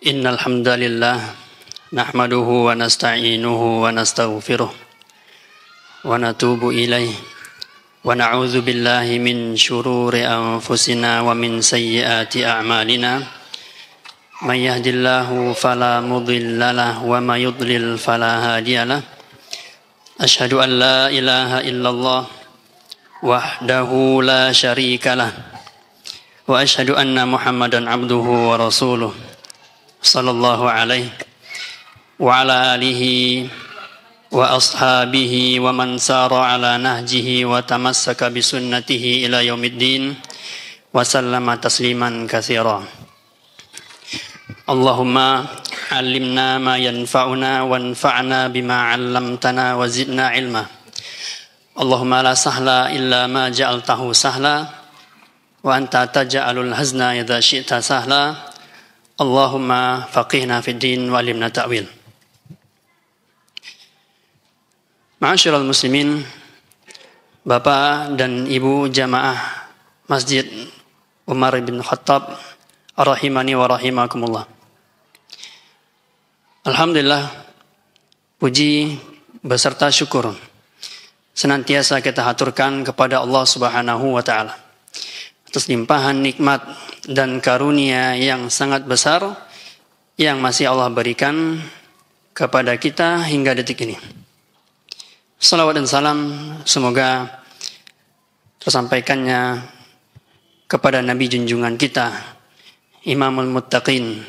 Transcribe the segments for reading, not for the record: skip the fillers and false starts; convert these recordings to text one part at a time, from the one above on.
Innal hamdalillah nahmaduhu wa nasta'inuhu wa nastaghfiruh wa natubu ilaih wa na'udzu billahi min syururi anfusina wa min sayyiati a'malina may yahdihillahu fala mudhillalah wa may yudlil fala hadiyalah asyhadu an la ilaha illallah wahdahu la syarikalah wa asyhadu anna muhammadan abduhu wa rasuluh sallallahu alaihi wa ala alihi wa ashabihi wa man sara ala nahjihi wa tamassaka bi sunnatihi ila yaumiddin wa sallama tasliman katsira. Allahumma allimna ma yanfa'una wanfa'na bima 'allamtana wa zidna ilma. Allahumma la sahla illa ma ja'altahu sahla wa anta taj'alul hazna idza syi'ta sahla. Allahumma faqihna fid din wa alimna ta'wil. Ma'asyiral muslimin, Bapak dan Ibu jamaah Masjid Umar bin Khattab rahimani wa rahimakumullah. Alhamdulillah, puji beserta syukur senantiasa kita haturkan kepada Allah Subhanahu wa taala atas limpahan nikmat dan karunia yang sangat besar yang masih Allah berikan kepada kita hingga detik ini. Salawat dan salam semoga tersampaikannya kepada Nabi junjungan kita, Imamul Muttaqin,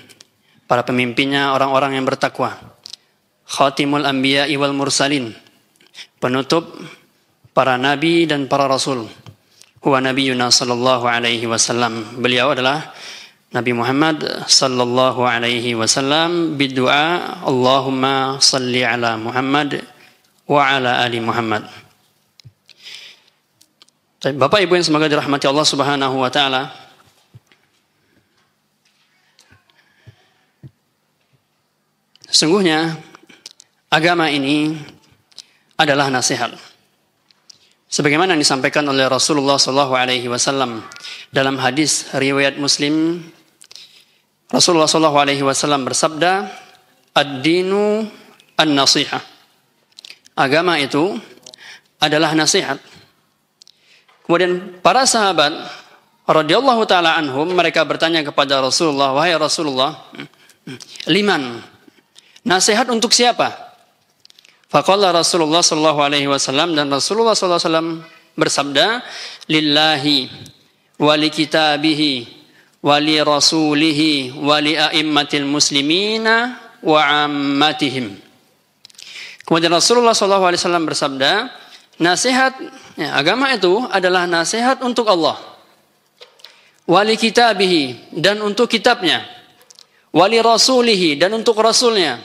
para pemimpinnya orang-orang yang bertakwa, Khatimul Anbiya'i wal Mursalin, penutup para nabi dan para rasul. Huwa nabiyuna sallallahu alaihi wasallam. Beliau adalah Nabi Muhammad sallallahu alaihi wasallam biddu'a Allahumma salli ala Muhammad wa ala ali Muhammad. Bapak Ibu yang semoga dirahmati Allah Subhanahu wa taala. Sesungguhnya agama ini adalah nasihat. Sebagaimana yang disampaikan oleh Rasulullah SAW dalam hadis riwayat Muslim, Rasulullah SAW bersabda, "Ad-dinu an-nasihah." Agama itu adalah nasihat. Kemudian para sahabat radhiyallahu taala anhum, mereka bertanya kepada Rasulullah, "Wahai Rasulullah, liman? Nasihat untuk siapa?" Faqala Rasulullah sallallahu alaihi wasallam, dan Rasulullah sallallahu alaihi wasallam bersabda, "Lillahi wa li kitabihi wa li rasulihi wa li a'immatil muslimina wa ammatihim." Kemudian Rasulullah sallallahu alaihi wasallam bersabda, nasihat agama itu adalah nasihat untuk Allah, wa li kitabihi, dan untuk kitabnya, wa li rasulihi, dan untuk rasulnya,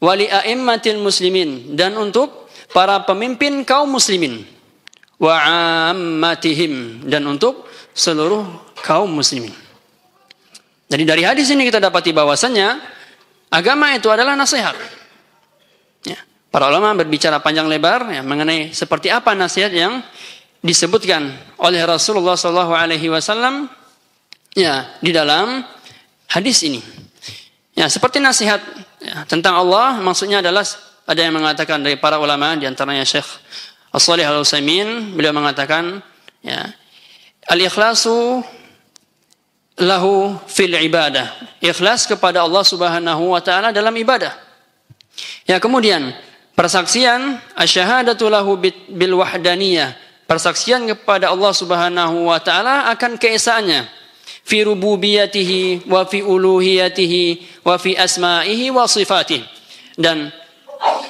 wali a'immatil muslimin, dan untuk para pemimpin kaum muslimin, wa ammatihim, dan untuk seluruh kaum muslimin. Jadi dari hadis ini kita dapati bahwasannya agama itu adalah nasihat. Ya, para ulama berbicara panjang lebar mengenai seperti apa nasihat yang disebutkan oleh Rasulullah SAW di dalam hadis ini. Ya, seperti nasihat tentang Allah, maksudnya adalah ada yang mengatakan dari para ulama, di antaranya Syekh As-Shalih Al-Utsaimin, beliau mengatakan al-ikhlasu lahu fil ibadah, ikhlas kepada Allah Subhanahu wa taala dalam ibadah. Ya, kemudian persaksian asyhadatu lahu bil wahdaniyah, persaksian kepada Allah Subhanahu wa taala akan keesaannya, fi rububiyatihi wa fi uluhiyatihi wa fi asma'ihi wa sifatih, dan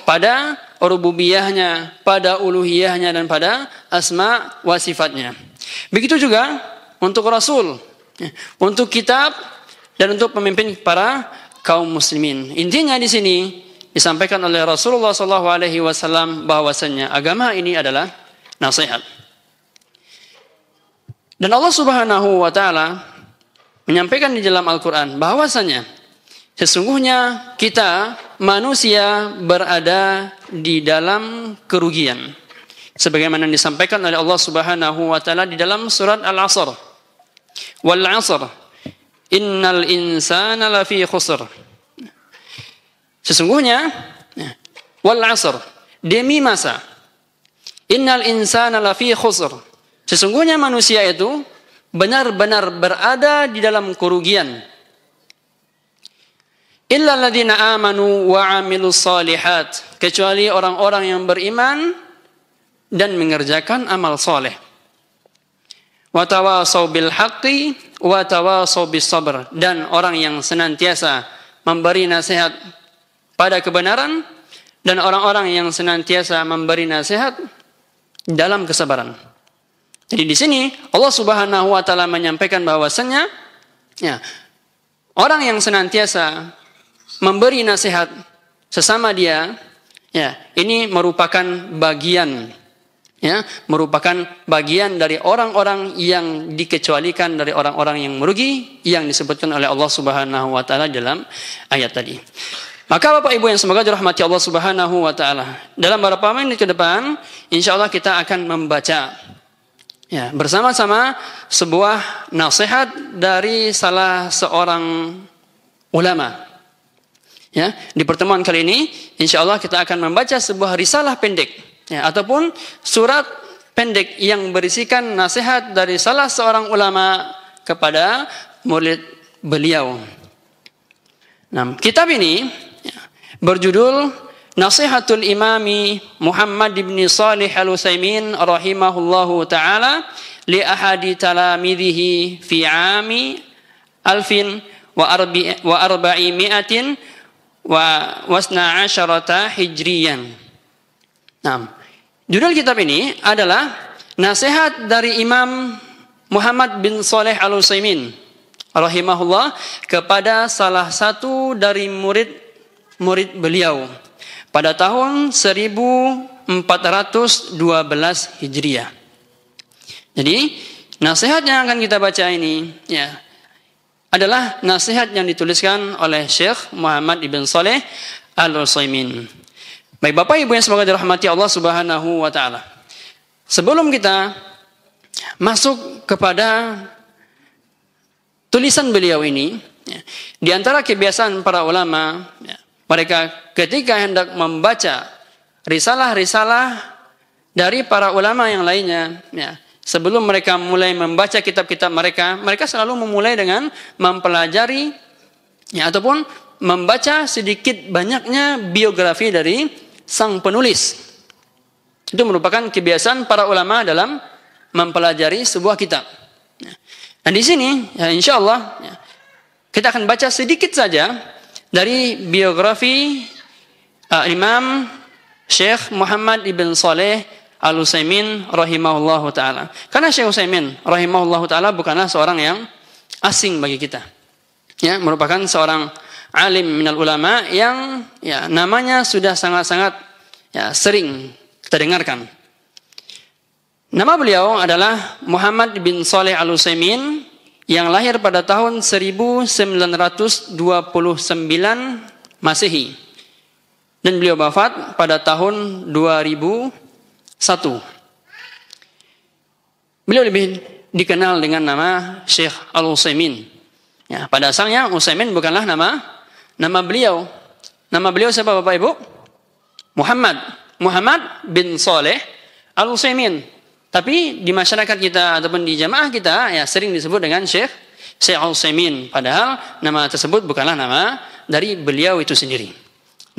pada rububiyahnya, pada uluhiyahnya, dan pada asma wa sifatnya. Begitu juga untuk rasul, untuk kitab, dan untuk pemimpin para kaum muslimin. Intinya di sini disampaikan oleh Rasulullah SAW bahwasanya agama ini adalah nasihat. Dan Allah Subhanahu wa taala menyampaikan di dalam Al-Quran bahwasanya sesungguhnya kita manusia berada di dalam kerugian. Sebagaimana disampaikan oleh Allah Subhanahu wa taala di dalam surat Al-Asr. Wal 'asr innal insana lafi khusr. Sesungguhnya wal 'asr, demi masa. Innal insana lafi khusr. Sesungguhnya manusia itu benar-benar berada di dalam kerugian. Illa alladziina amanu wa 'amilus shalihat, kecuali orang-orang yang beriman dan mengerjakan amal soleh. Wa tawasaw bil haqqi wa tawasaw bis sabr, dan orang yang senantiasa memberi nasihat pada kebenaran dan orang-orang yang senantiasa memberi nasihat dalam kesabaran. Jadi di sini Allah Subhanahu wa taala menyampaikan bahwasannya ya, orang yang senantiasa memberi nasihat sesama dia, ya, ini merupakan bagian, ya, merupakan bagian dari orang-orang yang dikecualikan dari orang-orang yang merugi yang disebutkan oleh Allah Subhanahu wa taala dalam ayat tadi. Maka Bapak Ibu yang semoga dirahmati Allah Subhanahu wa taala, dalam beberapa menit ke depan insyaallah kita akan membaca ya bersama-sama sebuah nasihat dari salah seorang ulama. Ya, di pertemuan kali ini insyaallah kita akan membaca sebuah risalah pendek, ya, ataupun surat pendek yang berisikan nasihat dari salah seorang ulama kepada murid beliau. Nah, kitab ini ya, berjudul Nasihatul Imami Muhammad bin Shalih Al-Utsaimin rahimahullahu taala li ahadi talamidhihi fi ami alfin wa arba'imi'atin wa wasna asyarata hijriyan. Nah, judul kitab ini adalah nasihat dari Imam Muhammad bin Shalih Al-Utsaimin rahimahullah kepada salah satu dari murid beliau pada tahun 1412 Hijriah. Jadi, nasihat yang akan kita baca ini ya adalah nasihat yang dituliskan oleh Syekh Muhammad ibn Shalih Al-Utsaimin. Baik Bapak Ibu yang semoga dirahmati Allah Subhanahu wa taala. Sebelum kita masuk kepada tulisan beliau ini, ya, di antara kebiasaan para ulama, ya, mereka ketika hendak membaca risalah-risalah dari para ulama yang lainnya, ya, sebelum mereka mulai membaca kitab-kitab mereka selalu memulai dengan mempelajari ya, ataupun membaca sedikit banyaknya biografi dari sang penulis. Itu merupakan kebiasaan para ulama dalam mempelajari sebuah kitab. Dan di sini ya, insyaallah ya, kita akan baca sedikit saja dari biografi Imam Syekh Muhammad ibn Shalih Al-Utsaimin rahimahullahu taala. Karena Syekh Utsaimin rahimahullahu taala bukanlah seorang yang asing bagi kita. Ya, merupakan seorang alim minal ulama yang ya namanya sudah sangat-sangat ya sering kita dengarkan. Nama beliau adalah Muhammad bin Shalih Al-Utsaimin yang lahir pada tahun 1929 Masehi. Dan beliau wafat pada tahun 2001. Beliau lebih dikenal dengan nama Syekh Al-Utsaimin. Ya, pada asalnya Utsaimin bukanlah nama beliau. Nama beliau siapa Bapak Ibu? Muhammad bin Shalih Al-Utsaimin. Tapi di masyarakat kita ataupun di jamaah kita ya sering disebut dengan Syekh Al-Utsaimin. Padahal nama tersebut bukanlah nama dari beliau itu sendiri.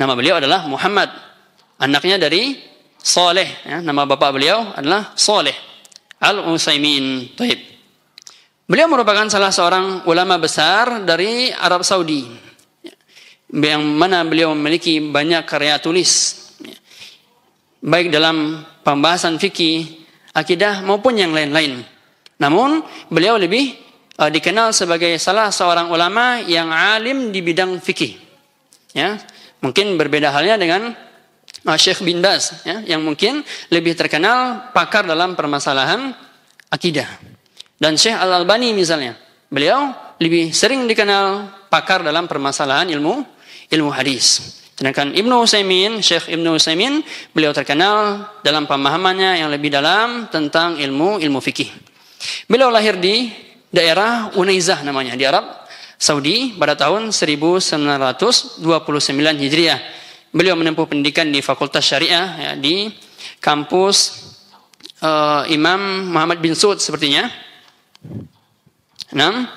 Nama beliau adalah Muhammad. Anaknya dari Saleh. Ya, nama bapak beliau adalah Saleh Al-Utsaimin. Taib. Beliau merupakan salah seorang ulama besar dari Arab Saudi. Yang mana beliau memiliki banyak karya tulis. Baik dalam pembahasan fikih, akidah maupun yang lain-lain. Namun beliau lebih dikenal sebagai salah seorang ulama yang alim di bidang fikih. Ya, mungkin berbeda halnya dengan Syekh bin Baz, ya, yang mungkin lebih terkenal pakar dalam permasalahan akidah. Dan Syekh Al-Albani misalnya, beliau lebih sering dikenal pakar dalam permasalahan ilmu hadis. Sedangkan Syekh Ibnu Utsaimin, beliau terkenal dalam pemahamannya yang lebih dalam tentang ilmu fikih. Beliau lahir di daerah Unaizah namanya, di Arab Saudi pada tahun 1929 Hijriah. Beliau menempuh pendidikan di Fakultas Syariah ya, di kampus Imam Muhammad bin Saud sepertinya. Nah,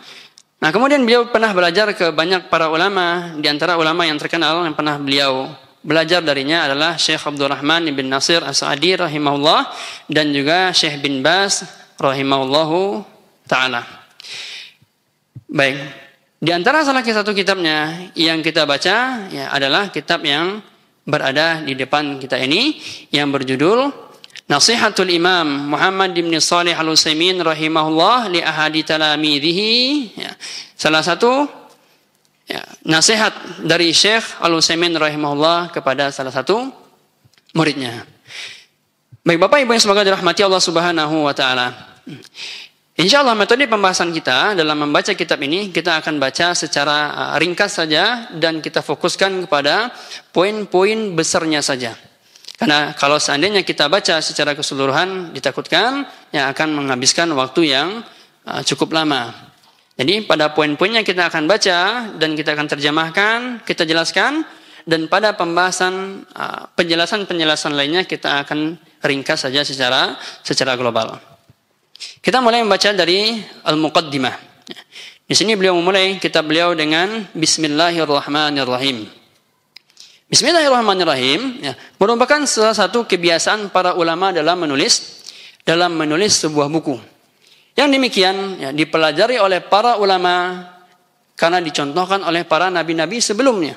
kemudian beliau pernah belajar ke banyak para ulama. Di antara ulama yang terkenal yang pernah beliau belajar darinya adalah Syekh Abdurrahman bin Nasir As-Sa'di rahimahullah dan juga Syekh bin Baz rahimahullahu ta'ala. Baik, di antara salah satu kitabnya yang kita baca ya, adalah kitab yang berada di depan kita ini yang berjudul Nasihatul Imam Muhammad bin Shalih Al-Utsaimin rahimahullah li ahadi talamidhihi ya, salah satu ya, nasihat dari Syekh Al-Utsaimin rahimahullah kepada salah satu muridnya. Baik Bapak Ibu yang semoga dirahmati Allah Subhanahu wa taala. Insyaallah metode pembahasan kita dalam membaca kitab ini kita akan baca secara ringkas saja dan kita fokuskan kepada poin-poin besarnya saja. Karena kalau seandainya kita baca secara keseluruhan ditakutkan yang akan menghabiskan waktu yang cukup lama. Jadi pada poin-poinnya kita akan baca dan kita akan terjemahkan, kita jelaskan dan pada pembahasan penjelasan-penjelasan lainnya kita akan ringkas saja secara global. Kita mulai membaca dari Al-Muqaddimah. Di sini beliau memulai kitab beliau dengan Bismillahirrahmanirrahim. Bismillahirrahmanirrahim ya, merupakan salah satu kebiasaan para ulama dalam menulis sebuah buku. Yang demikian ya, dipelajari oleh para ulama karena dicontohkan oleh para nabi-nabi sebelumnya.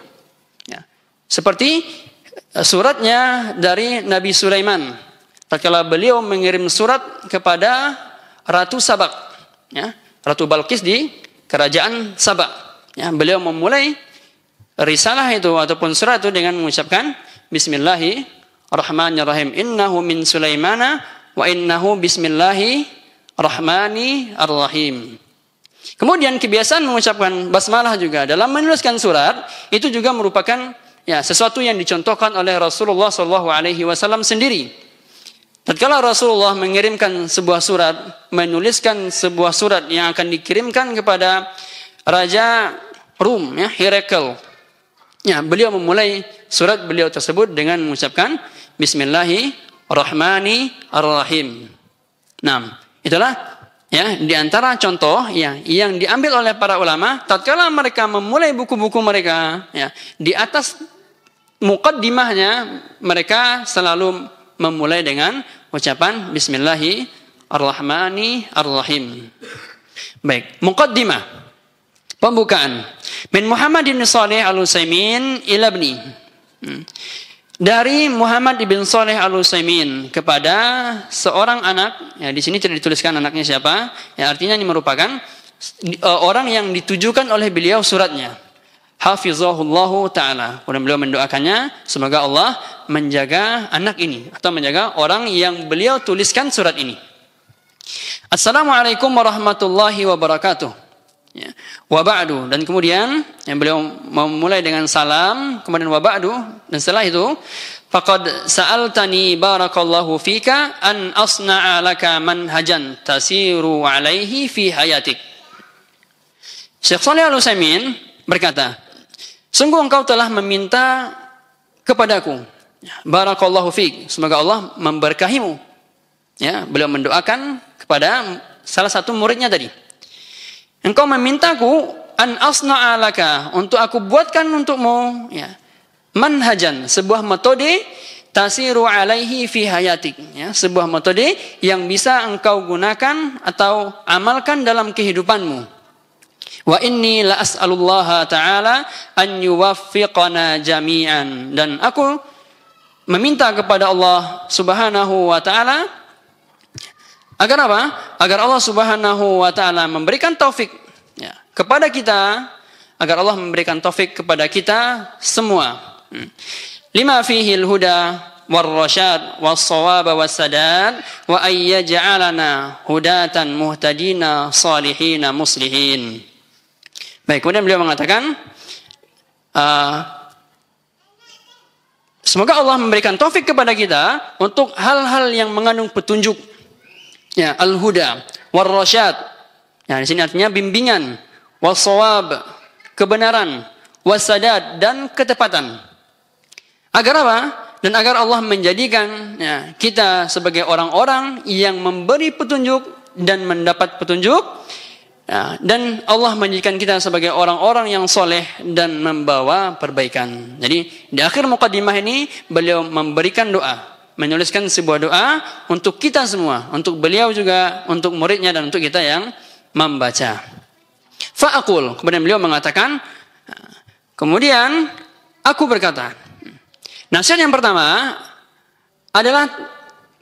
Ya. Seperti suratnya dari Nabi Sulaiman. Tatkala beliau mengirim surat kepada Ratu Sabak, ya, Ratu Balqis di kerajaan Sabak. Ya, beliau memulai risalah itu ataupun surat itu dengan mengucapkan Bismillahirrahmanirrahim. Innahu min Sulaimana wa innahu Bismillahirrahmanirrahim. Kemudian kebiasaan mengucapkan basmalah juga dalam menuliskan surat itu juga merupakan ya sesuatu yang dicontohkan oleh Rasulullah SAW sendiri. Tatkala Rasulullah mengirimkan sebuah surat, menuliskan sebuah surat yang akan dikirimkan kepada Raja Rum, ya, Herakl. Ya, beliau memulai surat beliau tersebut dengan mengucapkan Bismillahirrahmanirrahim. Nah, itulah ya di antara contoh ya yang diambil oleh para ulama tatkala mereka memulai buku-buku mereka, ya, di atas muqaddimahnya mereka selalu memulai dengan ucapan Bismillahirrahmanirrahim. Baik, muqaddimah, pembukaan. Min Muhammad bin Shalih Al-Utsaimin ila ibni. Dari Muhammad bin Shalih Al-Utsaimin kepada seorang anak, ya di sini tidak dituliskan anaknya siapa, ya artinya ini merupakan orang yang ditujukan oleh beliau suratnya. Hafizahullahu ta'ala. Kemudian beliau mendoakannya, semoga Allah menjaga anak ini atau menjaga orang yang beliau tuliskan surat ini. Assalamualaikum warahmatullahi wabarakatuh. Ya. Wa ba'du, dan kemudian yang beliau memulai dengan salam, kemudian wa ba'du, dan setelah itu faqad sa'altani barakallahu fika an asna'a laka manhajan tasiru alaihi fi hayatik. Syekh Shalih Al-Utsaimin berkata, sungguh engkau telah meminta kepadaku, barakallahu fik, semoga Allah memberkahimu. Ya, beliau mendoakan kepada salah satu muridnya tadi. Engkau memintaku an asna'a laka, untuk aku buatkan untukmu ya, manhajan, sebuah metode tasiru alaihi fi hayatik, ya, sebuah metode yang bisa engkau gunakan atau amalkan dalam kehidupanmu. Wa inni la as'alullaha ta'ala an yuwaffiqana jami'an, dan aku meminta kepada Allah Subhanahu wa ta'ala agar apa? Agar Allah Subhanahu wa ta'ala memberikan taufik ya, kepada kita, agar Allah memberikan taufik kepada kita semua. Lima fihil huda war rasyad was shawab was sadad wa ay yaj'alana hudatan muhtadina salihina muslihin. Baik, kemudian beliau mengatakan semoga Allah memberikan taufik kepada kita untuk hal-hal yang mengandung petunjuk. Ya, al-huda war rasyad. Ya, di sini artinya bimbingan. was-shawab, kebenaran, was-sadad, dan ketepatan. Agar apa? Dan agar Allah menjadikan kita sebagai orang-orang yang memberi petunjuk dan mendapat petunjuk, dan Allah menjadikan kita sebagai orang-orang yang soleh dan membawa perbaikan. Jadi di akhir muqaddimah ini beliau memberikan doa, menuliskan sebuah doa untuk kita semua, untuk beliau juga, untuk muridnya, dan untuk kita yang membaca. Fa'aqul, kemudian beliau mengatakan, kemudian aku berkata, nasihat yang pertama adalah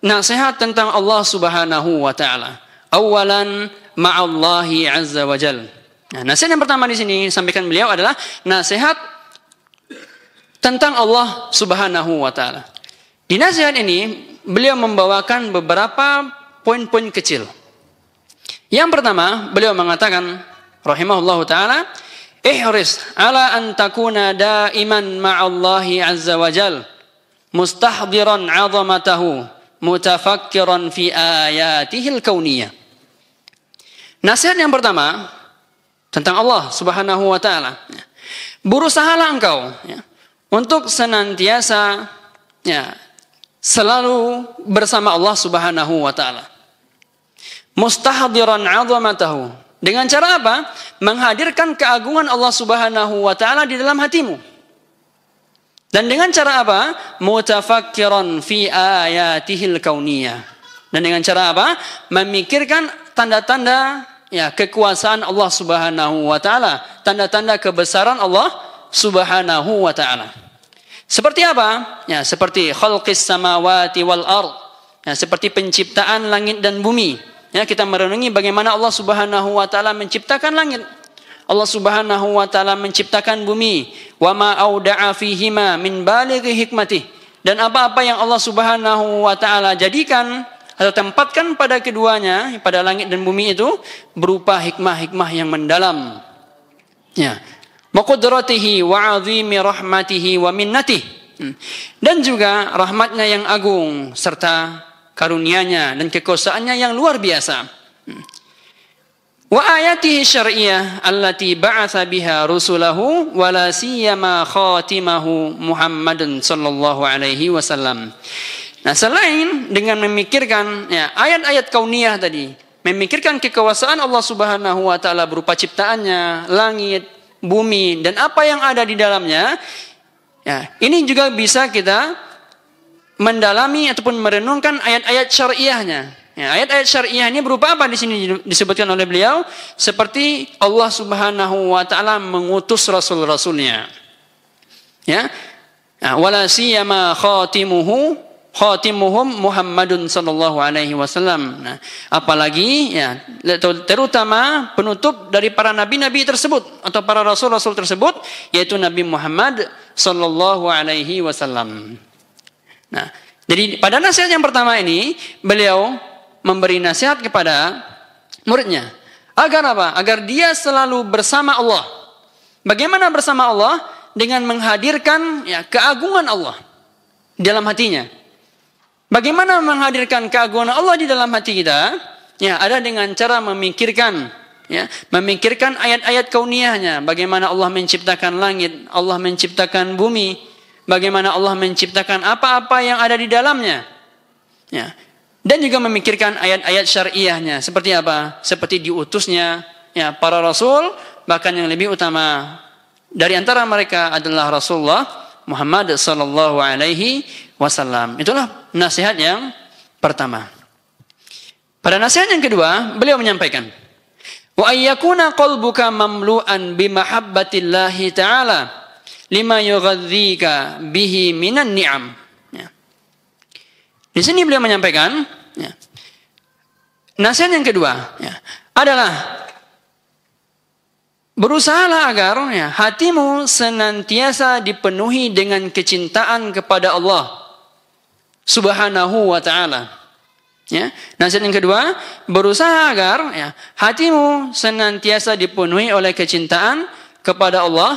nasihat tentang Allah Subhanahu wa taala. Awalan ma'allahi azza wa jal. Nah, nasihat yang pertama di sini disampaikan beliau adalah nasihat tentang Allah Subhanahu wa taala. Di nasihat ini beliau membawakan beberapa poin-poin kecil. Yang pertama, beliau mengatakan rahimahullahu taala, ihris ala an takuna daiman ma'allahi azza wa jal, mustahdiran 'azamatahu, mutafakkiran fi ayatihil kauniyah. Nasihat yang pertama tentang Allah Subhanahu wa taala. Berusahalah engkau untuk senantiasa selalu bersama Allah Subhanahu wa taala. Mustahdiran 'azamatahu. Dengan cara apa? Menghadirkan keagungan Allah Subhanahu wa taala di dalam hatimu. Dan dengan cara apa? Mutafakkiran fi ayatihil kauniyah. Dan dengan cara apa? Memikirkan tanda-tanda kekuasaan Allah Subhanahu wa taala, tanda-tanda kebesaran Allah Subhanahu wa taala. Seperti apa? Seperti khalqis samawati wal ard. Seperti penciptaan langit dan bumi. Kita merenungi bagaimana Allah Subhanahu wa taala menciptakan langit. Allah Subhanahu wa taala menciptakan bumi. Wa ma auda'a fihima min balighi hikmatih. Dan apa-apa yang Allah Subhanahu wa taala jadikan atau tempatkan pada keduanya, pada langit dan bumi itu berupa hikmah-hikmah yang mendalam. Wa qudratihi wa 'azimi rahmatihi wa minnatihi. Dan juga rahmatnya yang agung serta karunia-Nya dan kekuasaannya yang luar biasa. Wa ayatihi syar'iyyah allati ba'atsa biha rusulahu wa la siyama khatimahu Muhammadun sallallahu alaihi wasallam. Nah, selain dengan memikirkan ayat-ayat kauniyah tadi, memikirkan kekuasaan Allah Subhanahu wa taala berupa ciptaannya, langit, bumi, dan apa yang ada di dalamnya, ini juga bisa kita mendalami ataupun merenungkan ayat-ayat syariahnya. Ayat-ayat syariah ini berupa apa di sini disebutkan oleh beliau? Seperti Allah Subhanahu wa taala mengutus rasul-rasulnya. Wala siyama khatimuhum Muhammadun sallallahu alaihi wasallam. Apalagi terutama penutup dari para nabi-nabi tersebut atau para rasul-rasul tersebut, yaitu Nabi Muhammad sallallahu alaihi wasallam. Jadi pada nasihat yang pertama ini beliau memberi nasihat kepada muridnya agar apa? Agar dia selalu bersama Allah. Bagaimana bersama Allah? Dengan menghadirkan keagungan Allah di dalam hatinya. Bagaimana menghadirkan keagungan Allah di dalam hati kita? Ada dengan cara memikirkan ayat-ayat kauniyahnya. Bagaimana Allah menciptakan langit, Allah menciptakan bumi, bagaimana Allah menciptakan apa-apa yang ada di dalamnya. Dan juga memikirkan ayat-ayat syariahnya. Seperti apa? Seperti diutusnya para rasul, bahkan yang lebih utama dari antara mereka adalah Rasulullah Muhammad sallallahu alaihi wasallam. Itulah nasihat yang pertama. Pada nasihat yang kedua, beliau menyampaikan, wa ayyakuna qalbuka mamlu'an bi mahabbatillahi ta'ala lima yughadzika bihi minan ni'am. Di sini beliau menyampaikan nasihat yang kedua adalah berusahalah agar hatimu senantiasa dipenuhi dengan kecintaan kepada Allah Subhanahu wa taala. Nasihat yang kedua, berusaha agar hatimu senantiasa dipenuhi oleh kecintaan kepada Allah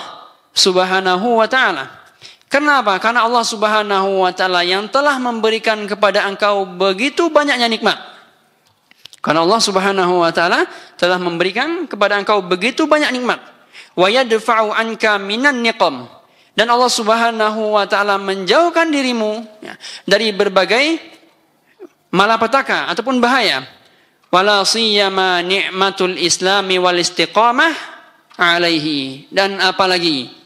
Subhanahu wa taala. Kenapa? Karena Allah Subhanahu wa taala yang telah memberikan kepada engkau begitu banyaknya nikmat. Karena Allah Subhanahu wa taala telah memberikan kepada engkau begitu banyak nikmat. Wa yadfa'u anka minan niqam. Dan Allah Subhanahu wa taala menjauhkan dirimu dari berbagai malapetaka ataupun bahaya. Wala siyama ni'matul islami wal istiqamah alaihi. Dan apalagi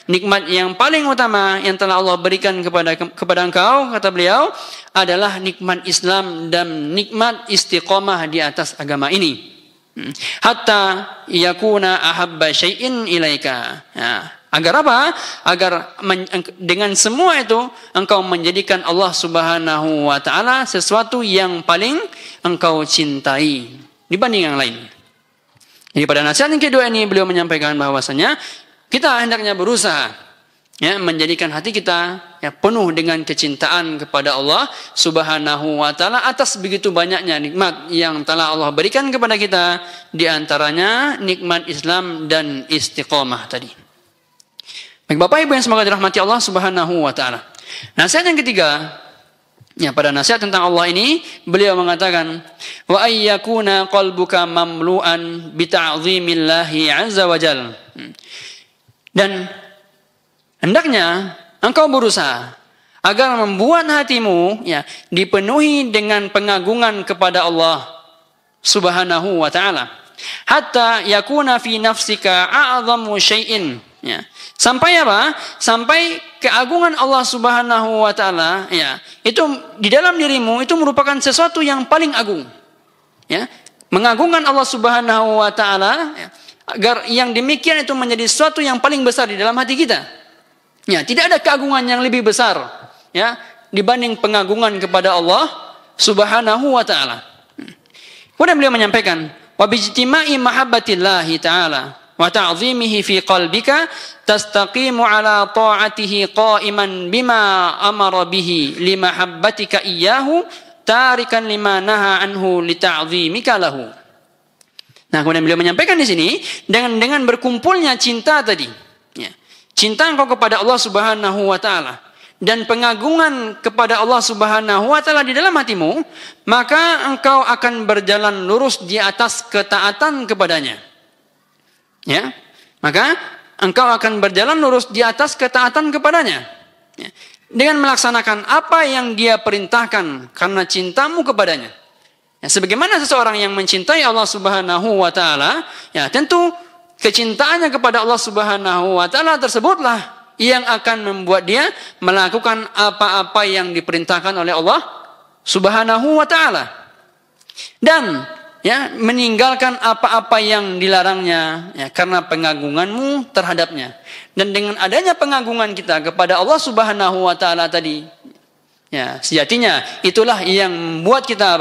nikmat yang paling utama yang telah Allah berikan kepada engkau, kata beliau, adalah nikmat Islam dan nikmat istiqamah di atas agama ini. Hatta yakuna ahabba syai'in ilaika. Agar apa? Agar dengan semua itu engkau menjadikan Allah Subhanahu wa taala sesuatu yang paling engkau cintai dibanding yang lain. Jadi pada nasihat yang kedua ini beliau menyampaikan bahwasanya kita hendaknya berusaha menjadikan hati kita penuh dengan kecintaan kepada Allah Subhanahu wa taala atas begitu banyaknya nikmat yang telah Allah berikan kepada kita, di antaranya nikmat Islam dan istiqamah tadi. Baik Bapak Ibu yang semoga dirahmati Allah Subhanahu wa taala. Nasihat yang ketiga, pada nasihat tentang Allah ini beliau mengatakan wa ayyakuna qalbuka mamlu'an bi ta'zimillahi 'azza wa jalla. Dan hendaknya engkau berusaha agar membuat hatimu dipenuhi dengan pengagungan kepada Allah Subhanahu wa taala. Hatta yakuna fi nafsika a'zamu syai'in. Sampai apa? Sampai keagungan Allah Subhanahu wa taala itu di dalam dirimu itu merupakan sesuatu yang paling agung. Mengagungkan Allah Subhanahu wa taala agar yang demikian itu menjadi sesuatu yang paling besar di dalam hati kita. Tidak ada keagungan yang lebih besar dibanding pengagungan kepada Allah Subhanahu wa taala. Kemudian beliau menyampaikan wa bijtima'i mahabbatillahi ta'ala wa ta'zimihi fi qalbika tastaqimu ala ta'atihi qa'iman bima amara bihi limahabbatika iyyahu tarikan lima naha anhu lita'zimika lahu. Nah, kemudian beliau menyampaikan di sini dengan berkumpulnya cinta tadi. Cinta engkau kepada Allah Subhanahu wa taala dan pengagungan kepada Allah Subhanahu wa taala di dalam hatimu, maka engkau akan berjalan lurus di atas ketaatan kepadanya. Maka engkau akan berjalan lurus di atas ketaatan kepadanya. Dengan melaksanakan apa yang dia perintahkan karena cintamu kepadanya. Sebagaimana seseorang yang mencintai Allah Subhanahu wa taala, tentu kecintaannya kepada Allah Subhanahu wa taala tersebutlah yang akan membuat dia melakukan apa-apa yang diperintahkan oleh Allah Subhanahu wa taala. Dan meninggalkan apa-apa yang dilarangnya karena pengagunganmu terhadapnya. Dan dengan adanya pengagungan kita kepada Allah Subhanahu wa taala tadi, sejatinya itulah yang membuat kita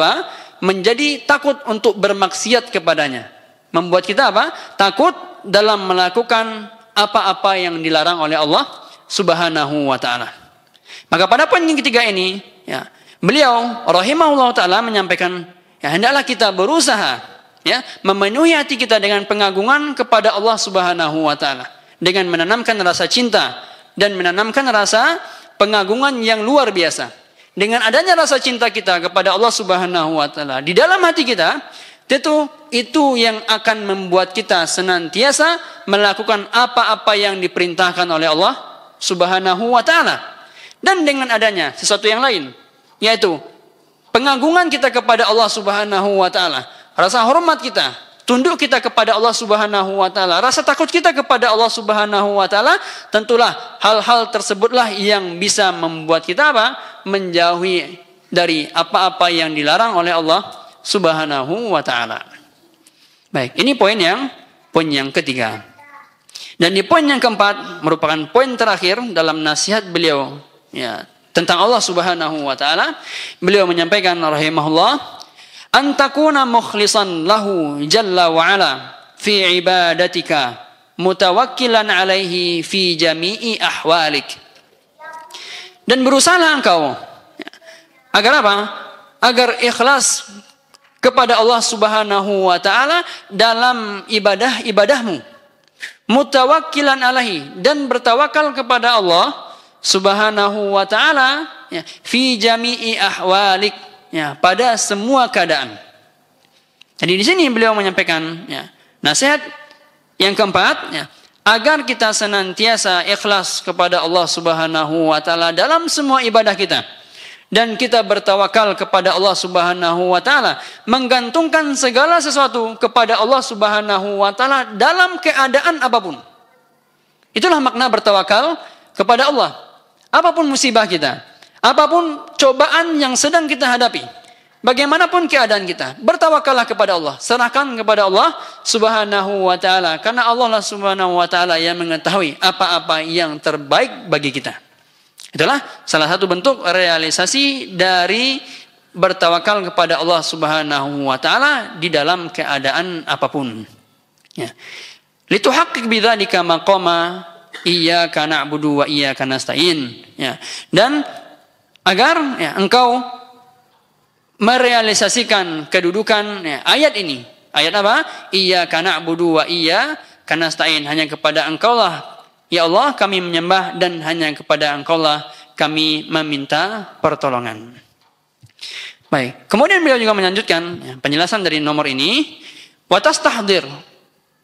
menjadi takut untuk bermaksiat kepadanya. Membuat kita takut dalam melakukan apa-apa yang dilarang oleh Allah Subhanahu wa taala. Maka pada poin yang ketiga ini, beliau rahimahullah taala menyampaikan, hendaklah kita berusaha memenuhi hati kita dengan pengagungan kepada Allah Subhanahu wa taala, dengan menanamkan rasa cinta dan menanamkan rasa pengagungan yang luar biasa. Dengan adanya rasa cinta kita kepada Allah Subhanahu wa taala di dalam hati kita, tentu itu yang akan membuat kita senantiasa melakukan apa-apa yang diperintahkan oleh Allah Subhanahu wa taala. Dan dengan adanya sesuatu yang lain, yaitu pengagungan kita kepada Allah Subhanahu wa taala, rasa hormat kita, tunduk kita kepada Allah Subhanahu wa taala, rasa takut kita kepada Allah Subhanahu wa taala, tentulah hal-hal tersebutlah yang bisa membuat kita menjauhi dari apa-apa yang dilarang oleh Allah Subhanahu wa taala. Baik, ini poin yang ketiga. Dan di poin yang keempat merupakan poin terakhir dalam nasihat beliau tentang Allah Subhanahu wa taala. Beliau menyampaikan rahimahullah, antakuna mukhlisan lahu jalla wa ala fi ibadatika mutawakkilan alaihi fi jami'i ahwalik. Dan berusahalah engkau agar apa? Agar ikhlas kepada Allah Subhanahu wa taala dalam ibadahmu. Mutawakkilan alaihi, dan bertawakal kepada Allah Subhanahu wa taala fi jami'i ahwalik, pada semua keadaan. Jadi di sini beliau menyampaikan ya, nasihat yang keempat ya, agar kita senantiasa ikhlas kepada Allah Subhanahu wa taala dalam semua ibadah kita. Dan kita bertawakal kepada Allah Subhanahu wa taala, menggantungkan segala sesuatu kepada Allah Subhanahu wa taala dalam keadaan apapun. Itulah makna bertawakal kepada Allah. Apapun musibah kita, apapun cobaan yang sedang kita hadapi, bagaimanapun keadaan kita, bertawakallah kepada Allah, serahkan kepada Allah Subhanahu wa taala, karena Allah Subhanahu wa taala yang mengetahui apa-apa yang terbaik bagi kita. Itulah salah satu bentuk realisasi dari bertawakal kepada Allah Subhanahu wa taala di dalam keadaan apapun. Ya. Lituhaqqiq bidzalika maqama iyyaka na'budu wa iyyaka nasta'in. Ya. Dan agar ya, engkau merealisasikan kedudukan ya, ayat ini. Ayat apa? Iyyaka na'budu wa iyyaka nasta'in. Hanya kepada Engkaulah ya Allah kami menyembah, dan hanya kepada Engkaulah kami meminta pertolongan. Baik. Kemudian beliau juga melanjutkan ya, penjelasan dari nomor ini. Wa tastahdir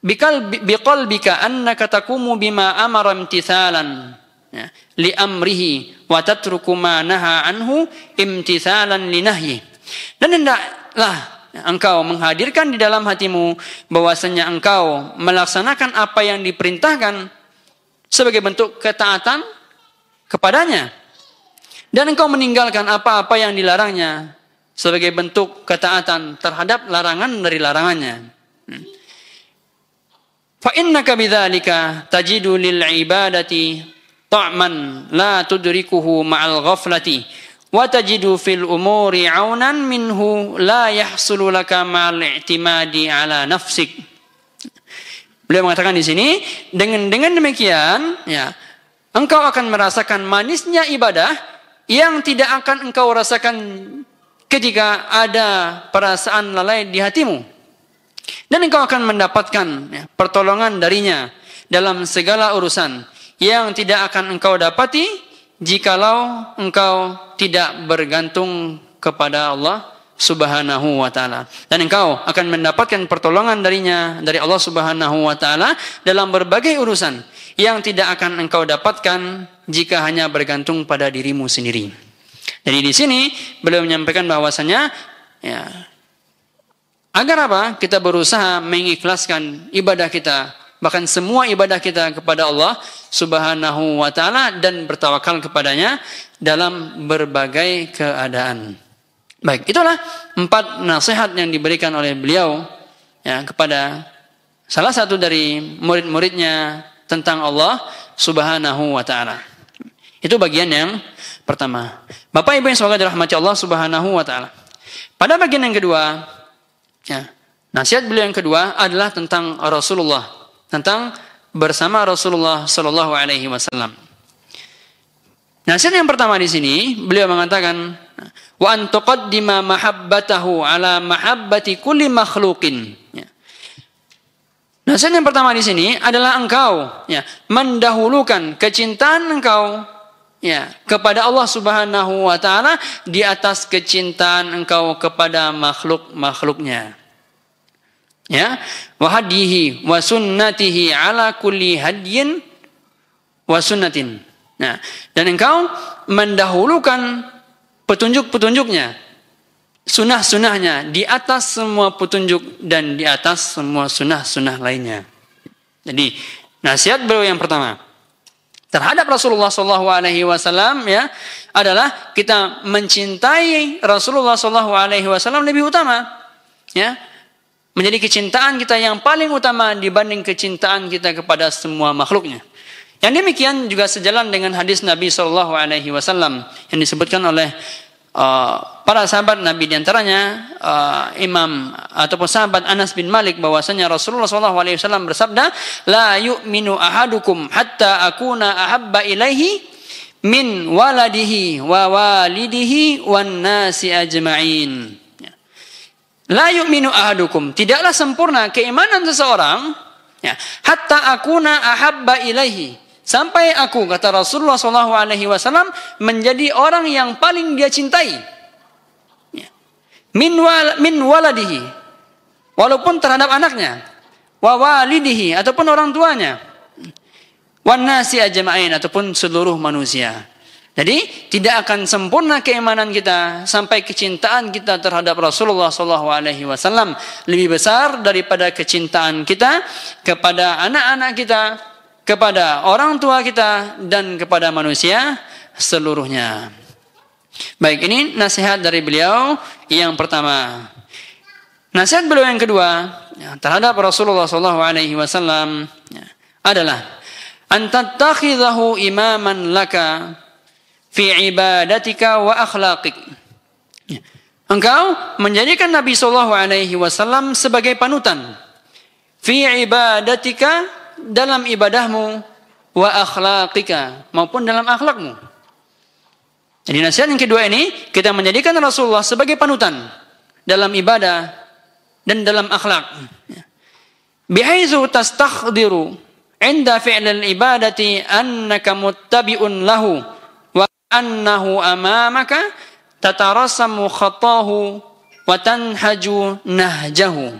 biqalbika annaka taqumu bima amara imtithalan ya, li amrihi wa tatruku ma naha anhu imtithalan li nahyi. Dan hendaklah engkau menghadirkan di dalam hatimu bahwasanya engkau melaksanakan apa yang diperintahkan sebagai bentuk ketaatan kepadanya, dan engkau meninggalkan apa-apa yang dilarangnya sebagai bentuk ketaatan terhadap larangan dari larangannya. Fa innaka bidzalika tajidu lil ibadati ta'man la tudrikuhu ma'al ghaflati wa tajidu fil umuri 'aunan minhu la yahsulu laka ma'al i'timadi 'ala nafsik. Beliau mengatakan di sini, dengan demikian, ya, engkau akan merasakan manisnya ibadah yang tidak akan engkau rasakan ketika ada perasaan lalai di hatimu. Dan engkau akan mendapatkan ya, pertolongan darinya dalam segala urusan yang tidak akan engkau dapati jikalau engkau tidak bergantung kepada Allah Subhanahu wa ta'ala. Dan engkau akan mendapatkan pertolongan darinya, dari Allah Subhanahu wa ta'ala dalam berbagai urusan yang tidak akan engkau dapatkan jika hanya bergantung pada dirimu sendiri. Jadi di sini beliau menyampaikan bahwasanya ya, agar apa? Kita berusaha mengikhlaskan ibadah kita, bahkan semua ibadah kita kepada Allah Subhanahu wa ta'ala, dan bertawakal kepadanya dalam berbagai keadaan. Baik, itulah 4 nasihat yang diberikan oleh beliau ya, kepada salah satu dari murid-muridnya tentang Allah Subhanahu wa ta'ala. Itu bagian yang pertama. Bapak Ibu yang semoga dirahmati Allah Subhanahu wa ta'ala. Pada bagian yang kedua, ya, nasihat beliau yang kedua adalah tentang Rasulullah, tentang bersama Rasulullah sallallahu alaihi wasallam. Nasihat yang pertama di sini beliau mengatakan, wa an tuqaddima mahabbatahu ala mahabbati kulli makhluqin. Ya. Nasihat yang pertama di sini adalah engkau ya, mendahulukan kecintaan engkau ya, kepada Allah Subhanahu wa ta'ala di atas kecintaan engkau kepada makhluk-makhluknya. Ya, wa hadihi wa sunnatihi ala kulli hadyin wa sunnatin. Nah, dan engkau mendahulukan petunjuk-petunjuknya, sunnah-sunnahnya di atas semua petunjuk dan di atas semua sunnah-sunnah lainnya. Jadi nasihat beliau yang pertama terhadap Rasulullah SAW ya, adalah kita mencintai Rasulullah SAW lebih utama, ya, menjadi kecintaan kita yang paling utama dibanding kecintaan kita kepada semua makhluknya. Yang demikian juga sejalan dengan hadis Nabi SAW yang disebutkan oleh para sahabat Nabi, diantaranya Imam ataupun sahabat Anas bin Malik, bahwasanya Rasulullah SAW bersabda, la yu'minu ahadukum hatta akuna ahabba ilaihi min waladihi wa walidihi wan nasi ajma'in. La yu'minu ahadukum, tidaklah sempurna keimanan seseorang ya, hatta akuna ahabba ilaihi, sampai aku, kata Rasulullah SAW, menjadi orang yang paling dia cintai. Min waladihi, walaupun terhadap anaknya, wa walidihi ataupun orang tuanya, wan nasi ajma'in ataupun seluruh manusia. Jadi tidak akan sempurna keimanan kita sampai kecintaan kita terhadap Rasulullah SAW lebih besar daripada kecintaan kita kepada anak-anak kita, kepada orang tua kita, dan kepada manusia seluruhnya. Baik, ini nasihat dari beliau yang pertama. Nasihat beliau yang kedua terhadap Rasulullah SAW adalah antattakhidahu imaman laka fi ibadatika wa akhlaqik. Engkau menjadikan Nabi SAW sebagai panutan fi ibadatika, dalam ibadahmu, wa akhlaqika, maupun dalam akhlakmu. Jadi nasihat yang kedua ini, kita menjadikan Rasulullah sebagai panutan dalam ibadah dan dalam akhlak. Bihaitsu tastakhdiru inda fi'lil ibadati annaka muttabi'un lahu wa annahu amamaka tatarassamu khatahu wa tanhaju nahjahu.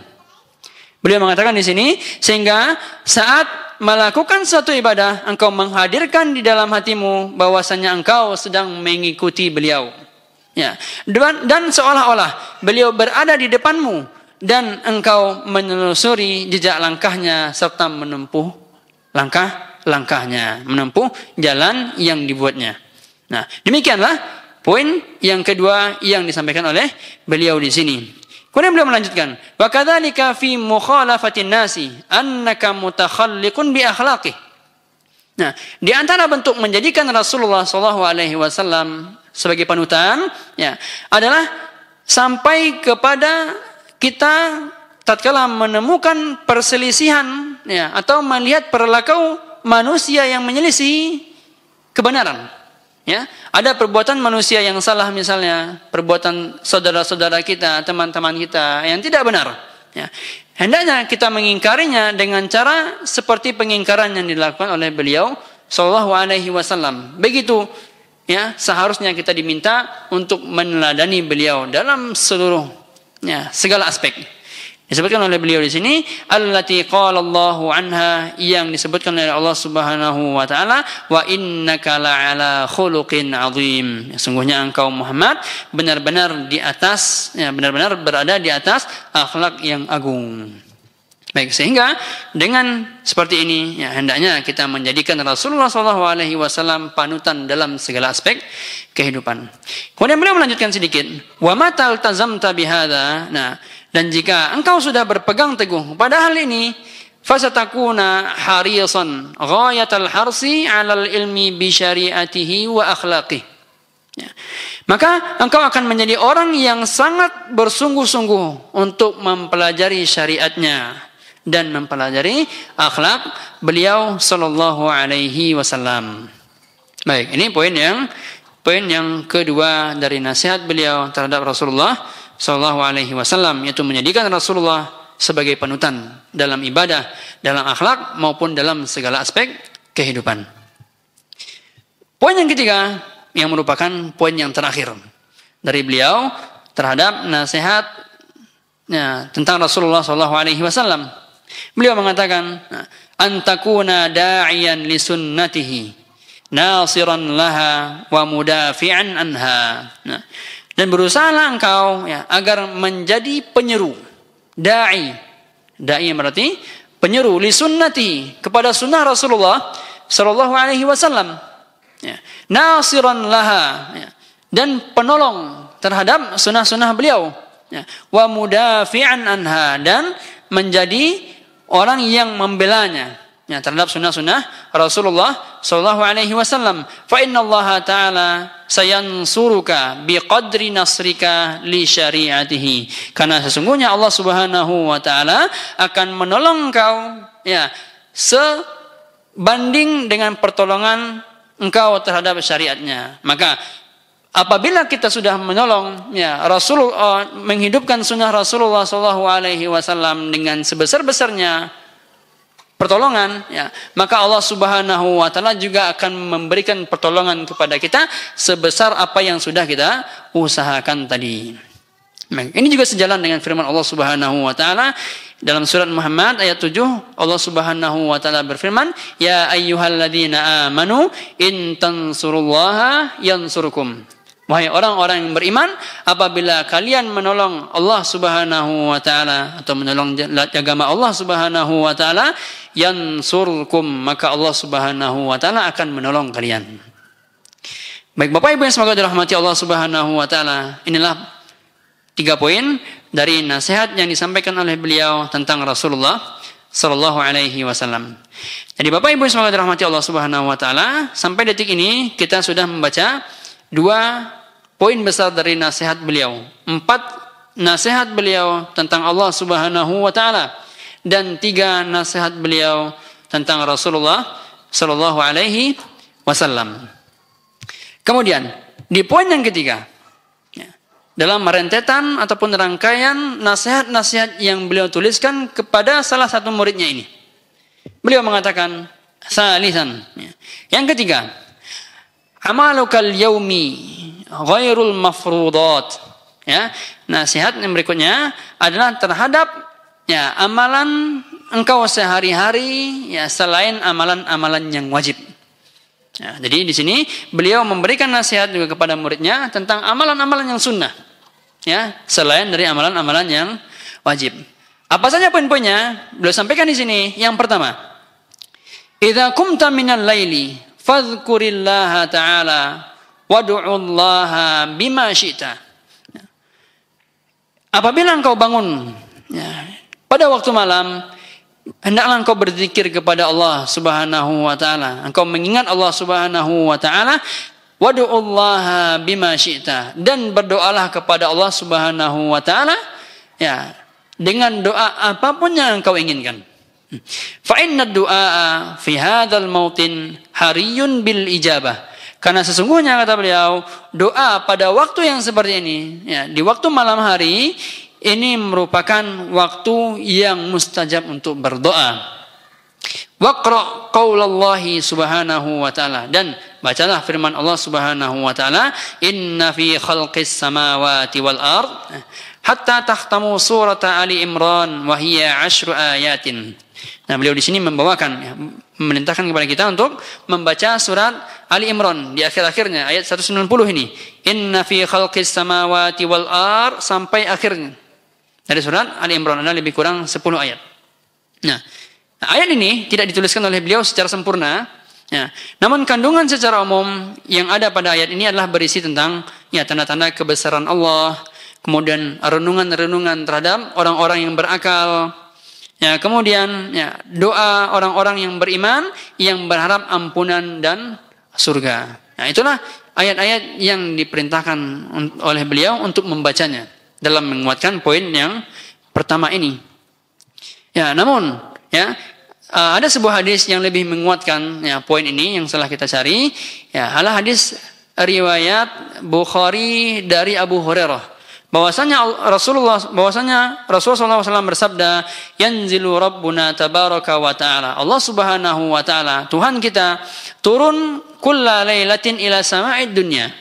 Beliau mengatakan di sini, sehingga saat melakukan suatu ibadah, engkau menghadirkan di dalam hatimu bahwasanya engkau sedang mengikuti beliau. Ya, dan seolah-olah beliau berada di depanmu dan engkau menelusuri jejak langkahnya serta menempuh langkah-langkahnya, menempuh jalan yang dibuatnya. Nah, demikianlah poin yang kedua yang disampaikan oleh beliau di sini. Kemudian beliau melanjutkan, wa kadzalika fi mukhalafatin nasi annaka mutakhalliqun bi akhlaqih. Nah, di antara bentuk menjadikan Rasulullah SAW sebagai panutan, ya, adalah sampai kepada kita tatkala menemukan perselisihan, ya, atau melihat perilaku manusia yang menyelisih kebenaran. Ya, ada perbuatan manusia yang salah, misalnya perbuatan saudara-saudara kita, teman-teman kita yang tidak benar. Ya, hendaknya kita mengingkarinya dengan cara seperti pengingkaran yang dilakukan oleh beliau Shallallahu Alaihi Wasallam. Begitu, ya, seharusnya kita diminta untuk meneladani beliau dalam seluruh, ya, segala aspek. Disebutkan oleh beliau di sini, allati qala Allahu anha, yang disebutkan oleh Allah Subhanahu wa taala, wa innaka la'ala khuluqin azim. Sungguhnya engkau Muhammad benar-benar di atas, ya, benar-benar berada di atas akhlak yang agung. Baik, sehingga dengan seperti ini, ya, hendaknya kita menjadikan Rasulullah SAW panutan dalam segala aspek kehidupan. Kemudian beliau melanjutkan sedikit, wa matal tazamta bihadza. Nah, dan jika engkau sudah berpegang teguh pada hal ini, fasatakuna harisan ghayatal harsi 'alal ilmi bi syari'atihi wa akhlaqih. Ya, maka engkau akan menjadi orang yang sangat bersungguh-sungguh untuk mempelajari syariatnya dan mempelajari akhlak beliau sallallahu alaihi wasallam. Baik, ini poin yang kedua dari nasihat beliau terhadap Rasulullah sallallahu alaihi wasallam, yaitu menjadikan Rasulullah sebagai panutan dalam ibadah, dalam akhlak, maupun dalam segala aspek kehidupan. Poin yang ketiga, yang merupakan poin yang terakhir dari beliau terhadap nasihat, ya, tentang Rasulullah sallallahu alaihi wasallam. Beliau mengatakan, antakuna da'iyan li sunnatihi nasiran laha wa mudafi'an anha. Nah, dan berusahalah engkau, ya, agar menjadi penyeru, da'i berarti penyeru, li sunnati, kepada sunnah Rasulullah sallallahu alaihi wasallam, ya, nasiran laha, ya, dan penolong terhadap sunnah-sunnah beliau, ya, wa mudafi'an anha, dan menjadi orang yang membelanya, ya, terhadap sunnah-sunnah Rasulullah sallallahu alaihi wasallam. Fa innallaha ta'ala sayansuruka biqadri nasrika li syari'atihi. Karena sesungguhnya Allah Subhanahu wa taala akan menolong engkau, ya, sebanding dengan pertolongan engkau terhadap syariatnya. Maka apabila kita sudah menolong, ya, Rasulullah, menghidupkan sunnah Rasulullah sallallahu alaihi wasallam dengan sebesar-besarnya pertolongan, ya, maka Allah Subhanahu wa taala juga akan memberikan pertolongan kepada kita sebesar apa yang sudah kita usahakan tadi. Ini juga sejalan dengan firman Allah Subhanahu wa taala dalam surat Muhammad ayat 7. Allah Subhanahu wa taala berfirman, "Ya ayyuhalladzina amanu in tansurullaha yansurkum." Wahai orang-orang yang beriman, apabila kalian menolong Allah Subhanahu wa taala atau menolong agama Allah Subhanahu wa taala, yansurkum, maka Allah Subhanahu wa taala akan menolong kalian. Baik Bapak Ibu yang semoga dirahmati Allah Subhanahu wa taala, inilah 3 poin dari nasihat yang disampaikan oleh beliau tentang Rasulullah sallallahu alaihi wasallam. Jadi Bapak Ibu semoga dirahmati Allah Subhanahu wa taala, sampai detik ini kita sudah membaca 2 poin besar dari nasihat beliau. 4 nasihat beliau tentang Allah Subhanahu wa taala dan 3 nasihat beliau tentang Rasulullah sallallahu alaihi wasallam. Kemudian di poin yang ketiga, dalam rentetan ataupun rangkaian nasihat-nasihat yang beliau tuliskan kepada salah satu muridnya ini, beliau mengatakan salisan, yang ketiga, amalukal yaumi ghairul mafrudat. Nasihat yang berikutnya adalah terhadap amalan engkau sehari-hari selain amalan-amalan yang wajib. Jadi di sini beliau memberikan nasihat juga kepada muridnya tentang amalan-amalan yang sunnah, selain dari amalan-amalan yang wajib. Apa saja poin-poinnya? Beliau sampaikan di sini. Yang pertama, idza qumta minal laili fadhkurillaha ta'ala wad'ullaha bima syi'ta. Apabila engkau bangun pada waktu malam, hendaklah engkau berzikir kepada Allah Subhanahu wa taala. Engkau mengingat Allah Subhanahu wa taala, wad'ullaha bima syi'ta, dan berdoalah kepada Allah Subhanahu wa taala dengan doa apapun yang engkau inginkan. Fa inna du'a fi hadzal mautin hariyun bil ijabah. Karena sesungguhnya kata beliau, doa pada waktu yang seperti ini, di waktu malam hari, ini merupakan waktu yang mustajab untuk berdoa. Waqra qaulallahi subhanahu wa ta'ala, dan bacalah firman Allah Subhanahu wa ta'ala, inna fi khalqis samawati wal ard hatta tahtamu surata Ali Imran wa hiya 10 ayatin. Nah, beliau di sini memerintahkan kepada kita untuk membaca surat Ali Imran di akhir-akhirnya ayat 190 ini. Inna fi khalqis samawati wal ard sampai akhirnya. Dari surat Ali Imran ada lebih kurang 10 ayat. Nah, ayat ini tidak dituliskan oleh beliau secara sempurna. Namun kandungan secara umum yang ada pada ayat ini adalah berisi tentang tanda-tanda kebesaran Allah, kemudian renungan-renungan terhadap orang-orang yang berakal. Kemudian doa orang-orang yang beriman yang berharap ampunan dan surga. Itulah ayat-ayat yang diperintahkan oleh beliau untuk membacanya dalam menguatkan poin yang pertama ini. Namun ada sebuah hadis yang lebih menguatkan poin ini yang setelah kita cari. Adalah hadis riwayat Bukhari dari Abu Hurairah. Bahwasanya Rasulullah SAW bersabda, yanzilu Rabbuna tabaraka wa ta'ala. Allah Subhanahu wa ta'ala, Tuhan kita, turun kulla lailatin ila sama'id dunya.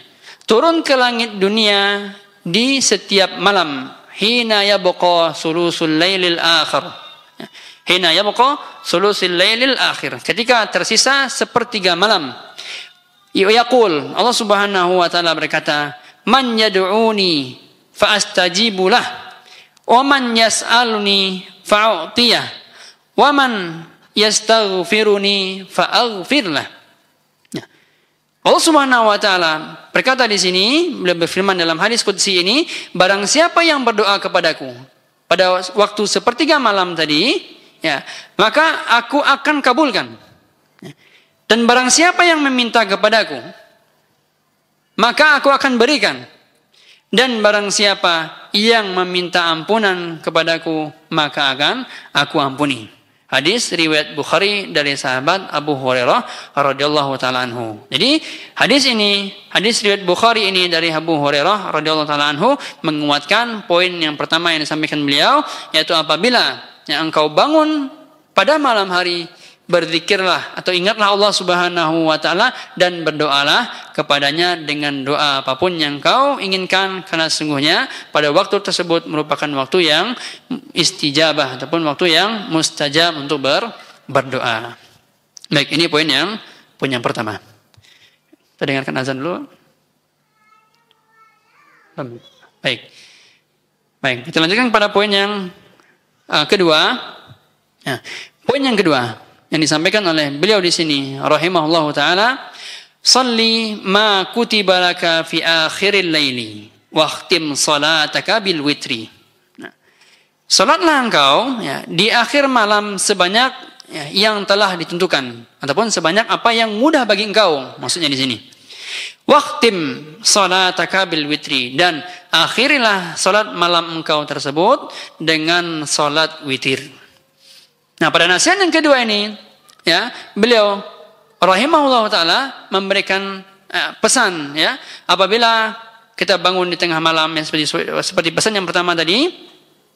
Turun ke langit dunia di setiap malam. Hina yabqa sulusul lailil akhir. Hina yabqa sulusul lailil akhir. Ketika tersisa sepertiga malam. Yaqul, Allah Subhanahu wa ta'ala berkata, man yad'uni fa'astajibu lah, wa man yas'aluni fa'u'tiyah, wa man yastaghfiruni fa'aghfir lah. Allah Subhanahu wa taala berkata di sini, beliau berfirman dalam hadis qudsi ini, barang siapa yang berdoa kepadaku pada waktu sepertiga malam tadi, maka aku akan kabulkan. Dan barang siapa yang meminta kepadaku, maka aku akan berikan. Dan barang siapa yang meminta ampunan kepadaku, maka akan aku ampuni. Hadis riwayat Bukhari dari sahabat Abu Hurairah radhiyallahu taala anhu. Jadi hadis riwayat Bukhari ini dari Abu Hurairah radhiyallahu taala anhu menguatkan poin yang pertama yang disampaikan beliau, yaitu apabila engkau bangun pada malam hari, berzikirlah atau ingatlah Allah Subhanahu wa taala dan berdoalah kepadanya dengan doa apapun yang kau inginkan, karena sesungguhnya pada waktu tersebut merupakan waktu yang istijabah ataupun waktu yang mustajab untuk berdoa. Baik, ini poin yang pertama. Kita dengarkan azan dulu. Baik, kita lanjutkan pada poin yang kedua. Ya, poin yang kedua yang disampaikan oleh beliau di sini rahimahullahu taala, "Shalli ma kutiba laka fi akhiril laili waqtim salataka bil witri." Nah, salatlah engkau ya, di akhir malam sebanyak ya, yang telah ditentukan ataupun sebanyak apa yang mudah bagi engkau, maksudnya di sini. Waqtim salataka bil witri, dan akhirilah salat malam engkau tersebut dengan salat witir. Nah, pada nasihat yang kedua ini ya, beliau rahimahullah taala memberikan pesan ya, apabila kita bangun di tengah malam ya, seperti pesan yang pertama tadi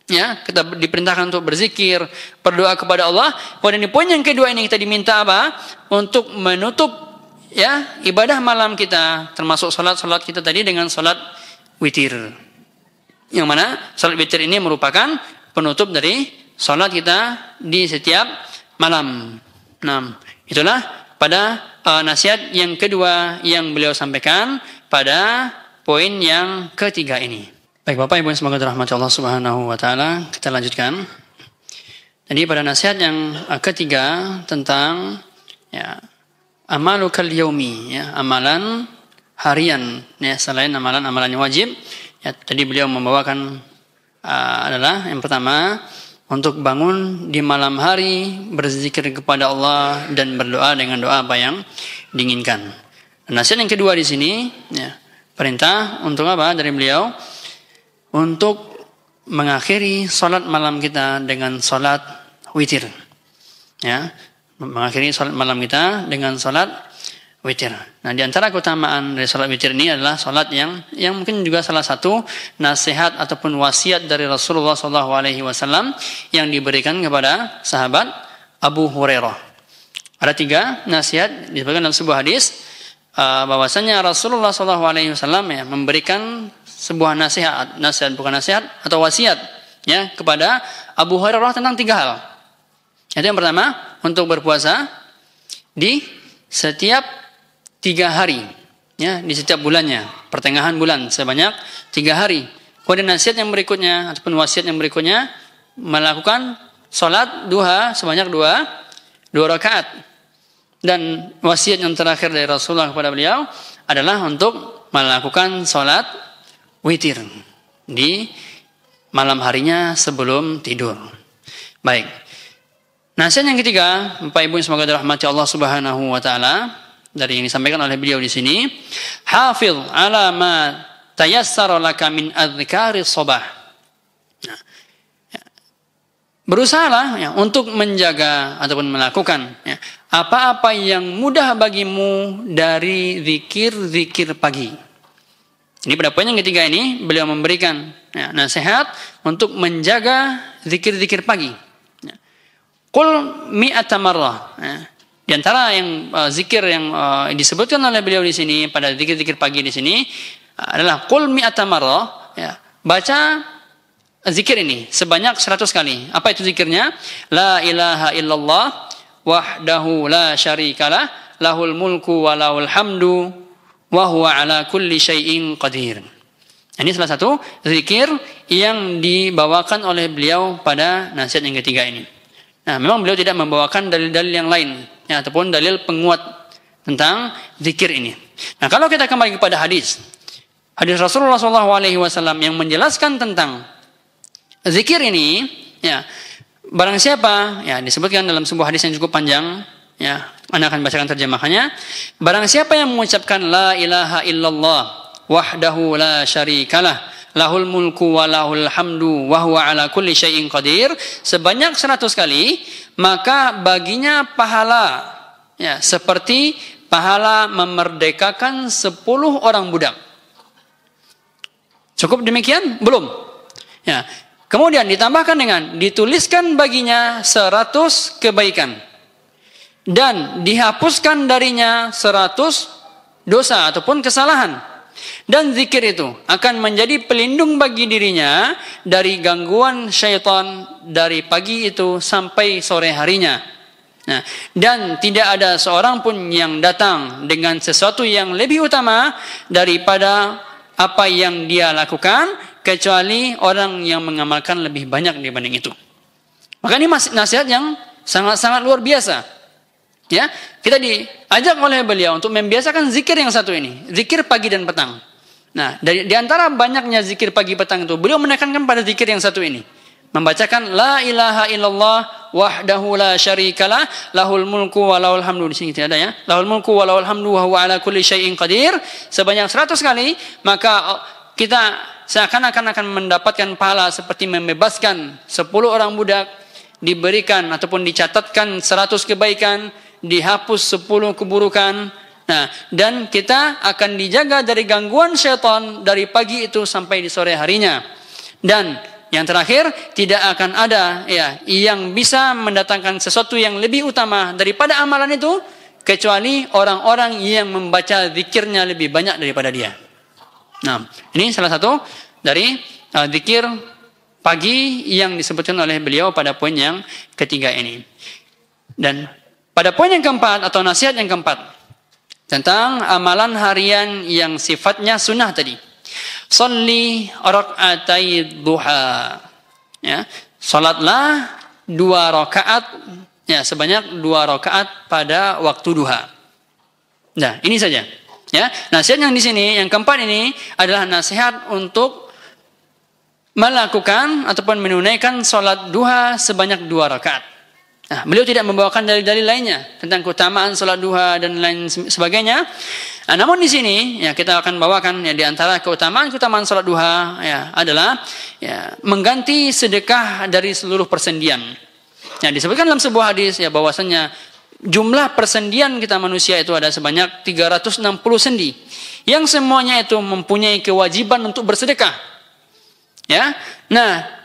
ya, kita diperintahkan untuk berzikir, berdoa kepada Allah. Kemudian di poin yang kedua ini kita diminta apa? Untuk menutup ya ibadah malam kita, termasuk salat kita tadi dengan salat witir. Yang mana salat witir ini merupakan penutup dari salat kita di setiap malam. Nah, itulah pada nasihat yang kedua yang beliau sampaikan pada poin yang ketiga ini. Baik Bapak Ibu, semoga dirahmati Allah Subhanahu wa taala. Kita lanjutkan. Jadi pada nasihat yang ketiga tentang ya amalukal yaumi, ya, amalan harian ya, selain amalan-amalan yang wajib. Ya, tadi beliau membawakan adalah yang pertama, untuk bangun di malam hari, berzikir kepada Allah dan berdoa dengan doa apa yang diinginkan. Dan nasihat yang kedua di sini, ya, perintah untuk apa dari beliau? Untuk mengakhiri salat malam kita dengan salat witir. Ya, mengakhiri salat malam kita dengan salat witir. Nah, di antara keutamaan dari salat witir ini adalah salat yang mungkin juga salah satu nasihat ataupun wasiat dari Rasulullah SAW yang diberikan kepada sahabat Abu Hurairah. Ada 3 nasihat disebutkan dalam sebuah hadis bahwasanya Rasulullah SAW ya memberikan sebuah nasihat bukan nasihat atau wasiat ya kepada Abu Hurairah tentang 3 hal. Itu yang pertama, untuk berpuasa di setiap 3 hari, ya, di setiap bulannya, pertengahan bulan sebanyak 3 hari. Kemudian nasihat yang berikutnya ataupun wasiat yang berikutnya, melakukan salat duha sebanyak 2 rakaat. Dan wasiat yang terakhir dari Rasulullah kepada beliau adalah untuk melakukan salat witir di malam harinya sebelum tidur. Baik. Nasihat yang ketiga, Bapak Ibu semoga dirahmati Allah Subhanahu wa taala, dari yang disampaikan oleh beliau di sini, hafil ala ma tayassara laka min adzkari sabah. Nah, ya, berusahalah ya untuk menjaga ataupun melakukan ya, apa-apa yang mudah bagimu dari zikir-zikir pagi. Ini pada poin yang ketiga ini beliau memberikan ya, nasihat untuk menjaga zikir-zikir pagi. Ya. Qul mi'ata marrah. Ya. Di antara yang zikir yang disebutkan oleh beliau di sini pada zikir-zikir pagi di sini adalah qul mi'ata marrah, ya. Baca zikir ini sebanyak 100 kali. Apa itu zikirnya? La ilaha illallah wahdahu la syarikalah lahul mulku wa lahul hamdu wa huwa ala kulli syai'in qadir. Ini salah satu zikir yang dibawakan oleh beliau pada nasihat yang ketiga ini. Nah, memang beliau tidak membawakan dalil-dalil yang lain ya, ataupun dalil penguat tentang zikir ini. Nah, kalau kita kembali kepada hadis Rasulullah SAW yang menjelaskan tentang zikir ini, ya, barang siapa, ya, disebutkan dalam sebuah hadis yang cukup panjang, ya, Anda akan bacakan terjemahannya. Barang siapa yang mengucapkan la ilaha illallah wahdahu la syarikalah lahul mulku wa lahul hamdu wa huwa ala kulli syai'in qadir sebanyak 100 kali, maka baginya pahala ya seperti pahala memerdekakan 10 orang budak. Cukup demikian? Belum. Ya. Kemudian ditambahkan dengan dituliskan baginya 100 kebaikan. dan dihapuskan darinya 100 dosa ataupun kesalahan. Dan zikir itu akan menjadi pelindung bagi dirinya dari gangguan syaitan dari pagi itu sampai sore harinya. Nah, dan tidak ada seorang pun yang datang dengan sesuatu yang lebih utama daripada apa yang dia lakukan, kecuali orang yang mengamalkan lebih banyak dibanding itu. Maka ini nasihat yang sangat-sangat luar biasa. Ya, kita diajak oleh beliau untuk membiasakan zikir yang satu ini, zikir pagi dan petang. Nah, di antara banyaknya zikir pagi petang itu, beliau menekankan pada zikir yang satu ini, membacakan la ilaha illallah wahdahu la syarikalah lahul mulku wa lahul hamdu. Di sini tidak ada ya, lahul mulku wa lahul hamdu wa huwa ala kulli syai'in qadir, sebanyak 100 kali, maka kita seakan-akan akan mendapatkan pahala seperti membebaskan 10 orang budak, diberikan ataupun dicatatkan 100 kebaikan, dihapus 10 keburukan. Nah, dan kita akan dijaga dari gangguan syaitan dari pagi itu sampai di sore harinya. Dan yang terakhir, tidak akan ada ya yang bisa mendatangkan sesuatu yang lebih utama daripada amalan itu, kecuali orang-orang yang membaca zikirnya lebih banyak daripada dia. Nah, ini salah satu dari zikir pagi yang disebutkan oleh beliau pada poin yang ketiga ini. Dan pada poin yang keempat atau nasihat yang keempat tentang amalan harian yang sifatnya sunnah tadi. Sholli rak'atai duha. Ya, salatlah 2 rakaat ya, sebanyak 2 rakaat pada waktu duha. Nah, ini saja. Ya, nasihat yang di sini yang keempat ini adalah nasihat untuk melakukan ataupun menunaikan salat duha sebanyak 2 rakaat. Nah, beliau tidak membawakan dalil-dalil lainnya tentang keutamaan salat duha dan lain sebagainya. Nah, namun di sini ya kita akan bawakan ya di antara keutamaan salat duha ya adalah ya mengganti sedekah dari seluruh persendian. Ya, disebutkan dalam sebuah hadis ya bahwasanya jumlah persendian kita manusia itu ada sebanyak 360 sendi yang semuanya itu mempunyai kewajiban untuk bersedekah. Ya. Nah,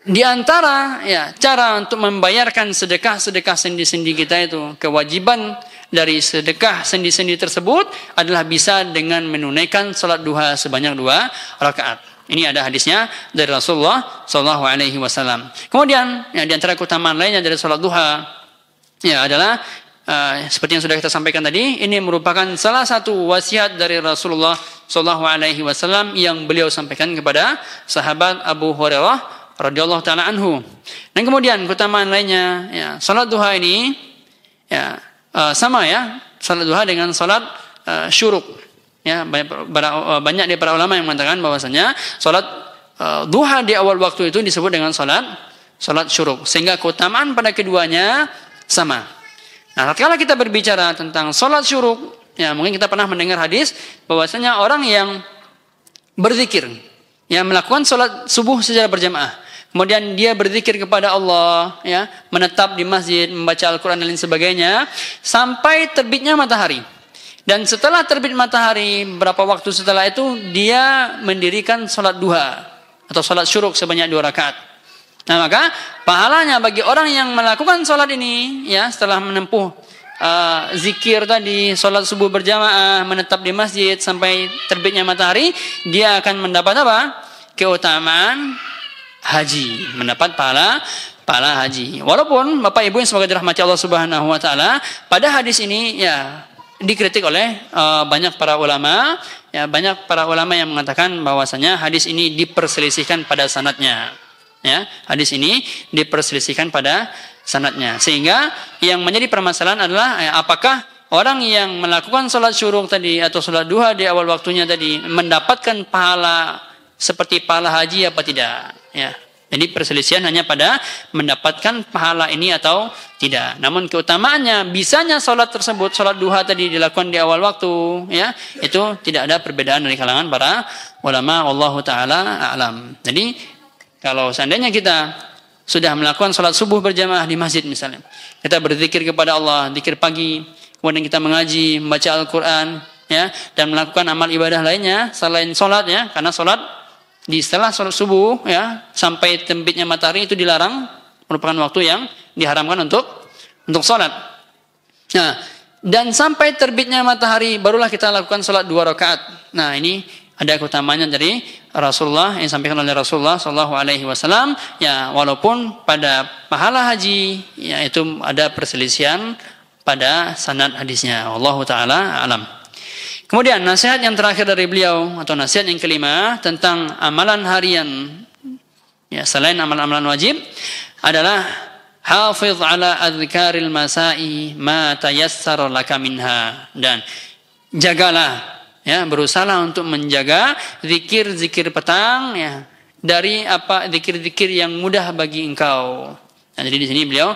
di antara ya cara untuk membayarkan sedekah sendi-sendi kita itu, kewajiban dari sedekah sendi-sendi tersebut adalah bisa dengan menunaikan salat duha sebanyak 2 rakaat. Ini ada hadisnya dari Rasulullah sallallahu alaihi wasallam. Kemudian ya di antara keutamaan lainnya dari salat duha ya adalah seperti yang sudah kita sampaikan tadi, ini merupakan salah satu wasiat dari Rasulullah sallallahu alaihi wasallam yang beliau sampaikan kepada sahabat Abu Hurairah radhiyallahu taala anhu. Dan kemudian keutamaan lainnya ya, salat duha ini ya sama ya, salat duha dengan salat syuruk. Ya, banyak dari para ulama yang mengatakan bahwasanya salat duha di awal waktu itu disebut dengan salat syuruk, sehingga keutamaan pada keduanya sama. Nah, tatkala kita berbicara tentang salat syuruk, ya mungkin kita pernah mendengar hadis bahwasanya orang yang berzikir, yang melakukan salat subuh secara berjamaah, kemudian dia berzikir kepada Allah, ya, menetap di masjid, membaca Al-Quran dan lain sebagainya, sampai terbitnya matahari. Dan setelah terbit matahari, berapa waktu setelah itu, dia mendirikan salat duha, atau salat syuruk sebanyak 2 rakaat. Nah, maka pahalanya bagi orang yang melakukan salat ini, ya, setelah menempuh zikir tadi, salat subuh berjamaah, menetap di masjid, sampai terbitnya matahari, dia akan mendapat apa? Keutamaan haji, mendapat pahala haji. Walaupun Bapak Ibu yang semoga dirahmati Allah Subhanahu wa taala, pada hadis ini ya dikritik oleh banyak para ulama, ya banyak para ulama yang mengatakan bahwasanya hadis ini diperselisihkan pada sanadnya. Ya, hadis ini diperselisihkan pada sanadnya. Sehingga yang menjadi permasalahan adalah apakah orang yang melakukan salat syuruk tadi atau salat duha di awal waktunya tadi mendapatkan pahala seperti pahala haji apa tidak, ya. Jadi perselisihan hanya pada mendapatkan pahala ini atau tidak. Namun keutamaannya, bisanya salat tersebut, salat duha tadi dilakukan di awal waktu, ya, itu tidak ada perbedaan dari kalangan para ulama. Wallahu taala a'lam. Jadi kalau seandainya kita sudah melakukan salat subuh berjamaah di masjid misalnya, kita berzikir kepada Allah, zikir pagi, kemudian kita mengaji, membaca Al-Quran, ya, dan melakukan amal ibadah lainnya selain salat, ya, karena salat di setelah salat subuh ya sampai terbitnya matahari itu dilarang, merupakan waktu yang diharamkan untuk salat. Nah, dan sampai terbitnya matahari barulah kita lakukan salat 2 rakaat. Nah, ini ada keutamanya dari Rasulullah yang disampaikan oleh Rasulullah sallallahu alaihi wasallam. Ya, walaupun pada pahala haji ya itu ada perselisihan pada sanad hadisnya. Wallahu taala alam. Kemudian nasihat yang terakhir dari beliau atau nasihat yang kelima tentang amalan harian ya selain amalan-amalan wajib adalah hafiz ala adzkaril masai ma tayassara laka minha, dan jagalah ya berusahalah untuk menjaga zikir-zikir petang ya dari apa zikir-zikir yang mudah bagi engkau. Nah, jadi di sini beliau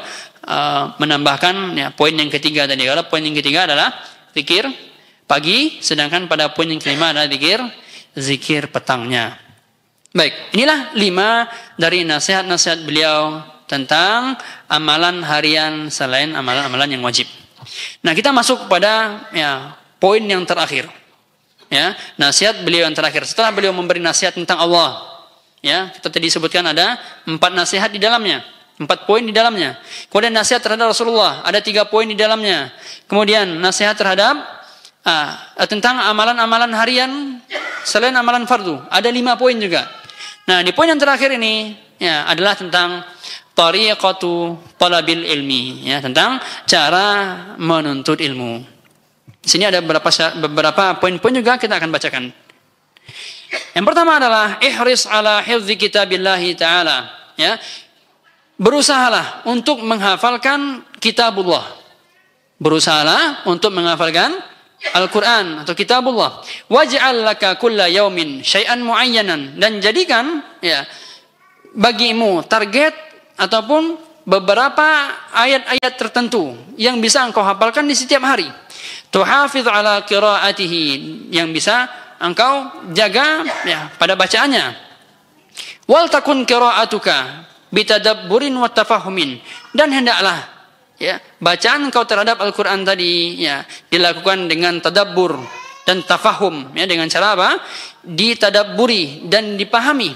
menambahkan ya poin yang ketiga tadi. Kalau poin yang ketiga adalah zikir pagi, sedangkan pada poin yang kelima adalah zikir petangnya. Baik, inilah 5 dari nasihat-nasihat beliau tentang amalan harian selain amalan-amalan yang wajib. Nah, kita masuk pada ya poin yang terakhir. Ya, nasihat beliau yang terakhir. Setelah beliau memberi nasihat tentang Allah, ya, kita tadi sebutkan ada 4 nasihat di dalamnya, 4 poin di dalamnya. Kemudian nasihat terhadap Rasulullah, ada 3 poin di dalamnya. Kemudian nasihat terhadap tentang amalan-amalan harian selain amalan fardu, ada 5 poin juga. Nah, di poin yang terakhir ini ya adalah tentang tariqatu talabil ilmi, ya, tentang cara menuntut ilmu. Di sini ada beberapa poin-poin juga kita akan bacakan. Yang pertama adalah ihris ala hifzi kitabillahi ta'ala, ya. Berusahalah untuk menghafalkan kitabullah. Berusahalah untuk menghafalkan Al-Quran atau kitabullah. Waj'al laka kulla yaumin syai'an muayyanan, dan jadikan ya bagimu target ataupun beberapa ayat-ayat tertentu yang bisa engkau hafalkan di setiap hari. Tuhafidz ala qiraatihi, yang bisa engkau jaga ya pada bacaannya. Wal takun qiraatuka bitadabburin wa tafahumin, dan hendaklah ya bacaan engkau terhadap Al-Qur'an tadi ya dilakukan dengan tadabbur dan tafahum, ya, dengan cara apa? Ditadabburi dan dipahami.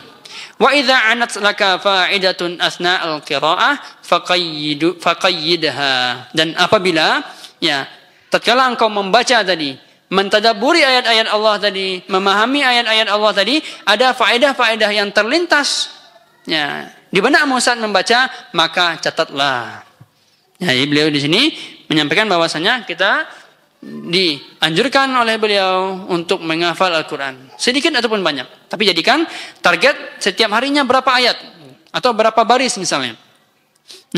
Wa idza anat laka fa'idatun asna al-qira'ah faqayyidha, dan apabila ya tatkala engkau membaca tadi, mentadabburi ayat-ayat Allah tadi, memahami ayat-ayat Allah tadi, ada faedah-faedah yang terlintas ya di benakmu saat membaca, maka catatlah. Ya, jadi beliau di sini menyampaikan bahwasanya kita dianjurkan oleh beliau untuk menghafal Al-Quran, sedikit ataupun banyak, tapi jadikan target setiap harinya berapa ayat atau berapa baris misalnya.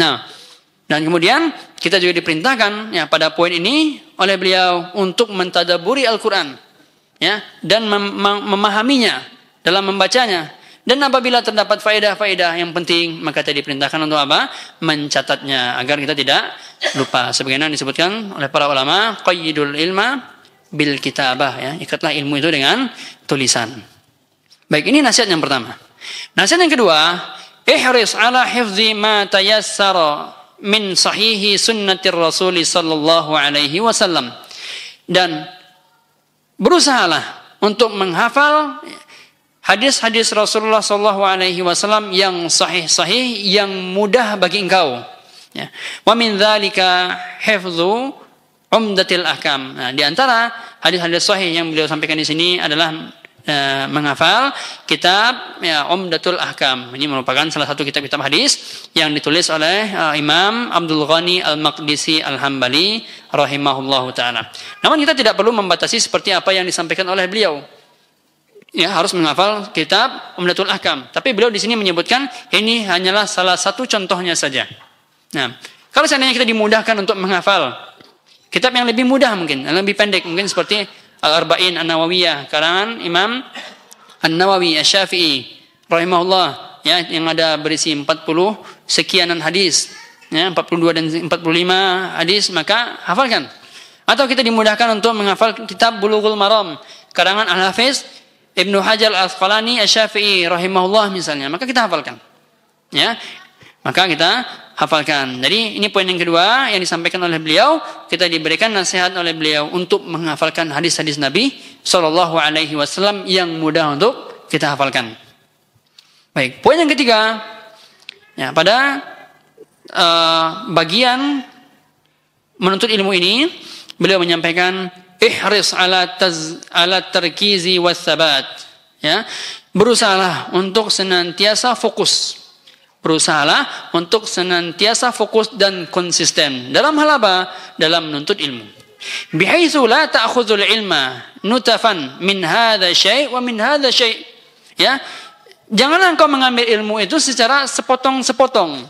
Nah, dan kemudian kita juga diperintahkan ya pada poin ini oleh beliau untuk mentadaburi Al-Quran ya, dan memahaminya dalam membacanya. Dan apabila terdapat faedah-faedah yang penting, maka tadi diperintahkan untuk apa? Mencatatnya agar kita tidak lupa. Sebagaimana disebutkan oleh para ulama, qayyidul ilma bil kitabah, ya, ikatlah ilmu itu dengan tulisan. Baik, ini nasihat yang pertama. Nasihat yang kedua, ihris ala hifzi ma tayassara min sahihi sunnatir Rasul sallallahu alaihi wasallam, dan berusahalah untuk menghafal hadis-hadis Rasulullah sallallahu alaihi wasallam yang sahih-sahih, yang mudah bagi engkau. Ya. Wa min dzalika hifdzu umdatil ahkam. Nah, di antara hadis-hadis sahih yang beliau sampaikan di sini adalah menghafal kitab ya Umdatul Ahkam. Ini merupakan salah satu kitab-kitab hadis yang ditulis oleh Imam Abdul Ghani Al-Maqdisi Al-Hambali rahimahullahu taala. Namun kita tidak perlu membatasi seperti apa yang disampaikan oleh beliau. Ya, harus menghafal kitab Umdatul Ahkam. Tapi beliau di sini menyebutkan ini hanyalah salah satu contohnya saja. Nah, kalau seandainya kita dimudahkan untuk menghafal kitab yang lebih mudah mungkin, yang lebih pendek mungkin seperti Al-Arba'in An-Nawawiyah karangan Imam An-Nawawi Asy-Syafi'i rahimahullah, ya, yang ada berisi 40 sekianan hadis, ya, 42 dan 45 hadis, maka hafalkan. Atau kita dimudahkan untuk menghafal kitab Bulughul Maram karangan Al-Hafiz Ibnu Hajar Al-Asqalani Asy-Syafi'i rahimahullah misalnya, maka kita hafalkan. Ya. Maka kita hafalkan. Jadi ini poin yang kedua yang disampaikan oleh beliau, kita diberikan nasihat oleh beliau untuk menghafalkan hadis-hadis Nabi sallallahu alaihi wasallam yang mudah untuk kita hafalkan. Baik, poin yang ketiga, ya, pada bagian menuntut ilmu ini, beliau menyampaikan ihris ala tarkizi wassabat. Ya, berusahalah untuk senantiasa fokus. Berusahalah untuk senantiasa fokus dan konsisten. Dalam hal apa? Dalam menuntut ilmu. Bihaitsu la ta'khudhul ilma nutafan min hadza syai' wa min hadza syai'. Ya. Janganlah engkau mengambil ilmu itu secara sepotong-sepotong.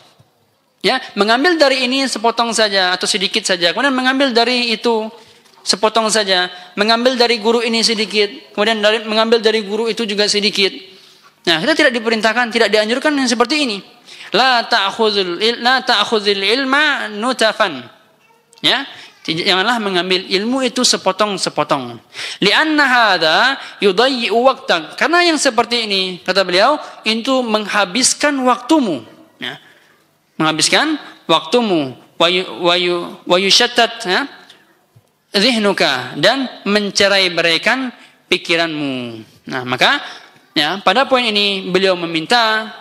Ya, mengambil dari ini sepotong saja atau sedikit saja. Kemudian mengambil dari itu sepotong saja, mengambil dari guru ini sedikit, kemudian mengambil dari guru itu juga sedikit. Nah, kita tidak diperintahkan, tidak dianjurkan yang seperti ini. La ta'khudhul ilma nutafan. Ya, janganlah mengambil ilmu itu sepotong-sepotong. Li'anna hadza yudayyi'u waqtak. Karena yang seperti ini, kata beliau, itu menghabiskan waktumu. Ya. Menghabiskan waktumu. Wa yushattat, ya, zihnuka, dan mencerai-beraikan pikiranmu. Nah, maka ya, pada poin ini beliau meminta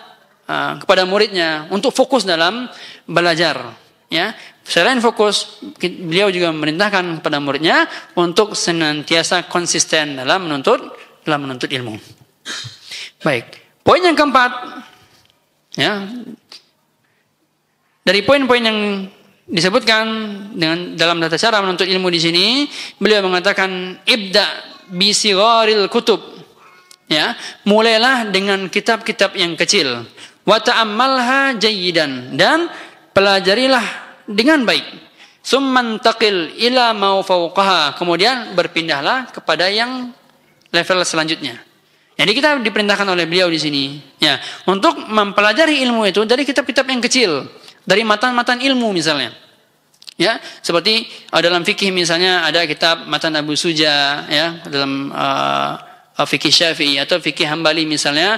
kepada muridnya untuk fokus dalam belajar. Ya, selain fokus, beliau juga memerintahkan kepada muridnya untuk senantiasa konsisten dalam menuntut ilmu. Baik, poin yang keempat, ya, dari poin-poin yang disebutkan dalam tata cara menuntut ilmu di sini, beliau mengatakan ibda bi sigharil kutub. Ya, mulailah dengan kitab-kitab yang kecil. Wa ta'ammalha jayyidan, dan pelajarilah dengan baik. Summantaqil ila ma fawqaha, kemudian berpindahlah kepada yang level selanjutnya. Jadi kita diperintahkan oleh beliau di sini, ya, untuk mempelajari ilmu itu dari kitab-kitab yang kecil, dari matan-matan ilmu misalnya. Ya, seperti dalam fikih misalnya ada kitab Matan Abu Suja, ya, dalam fikih Syafi'i, atau fikih Hambali misalnya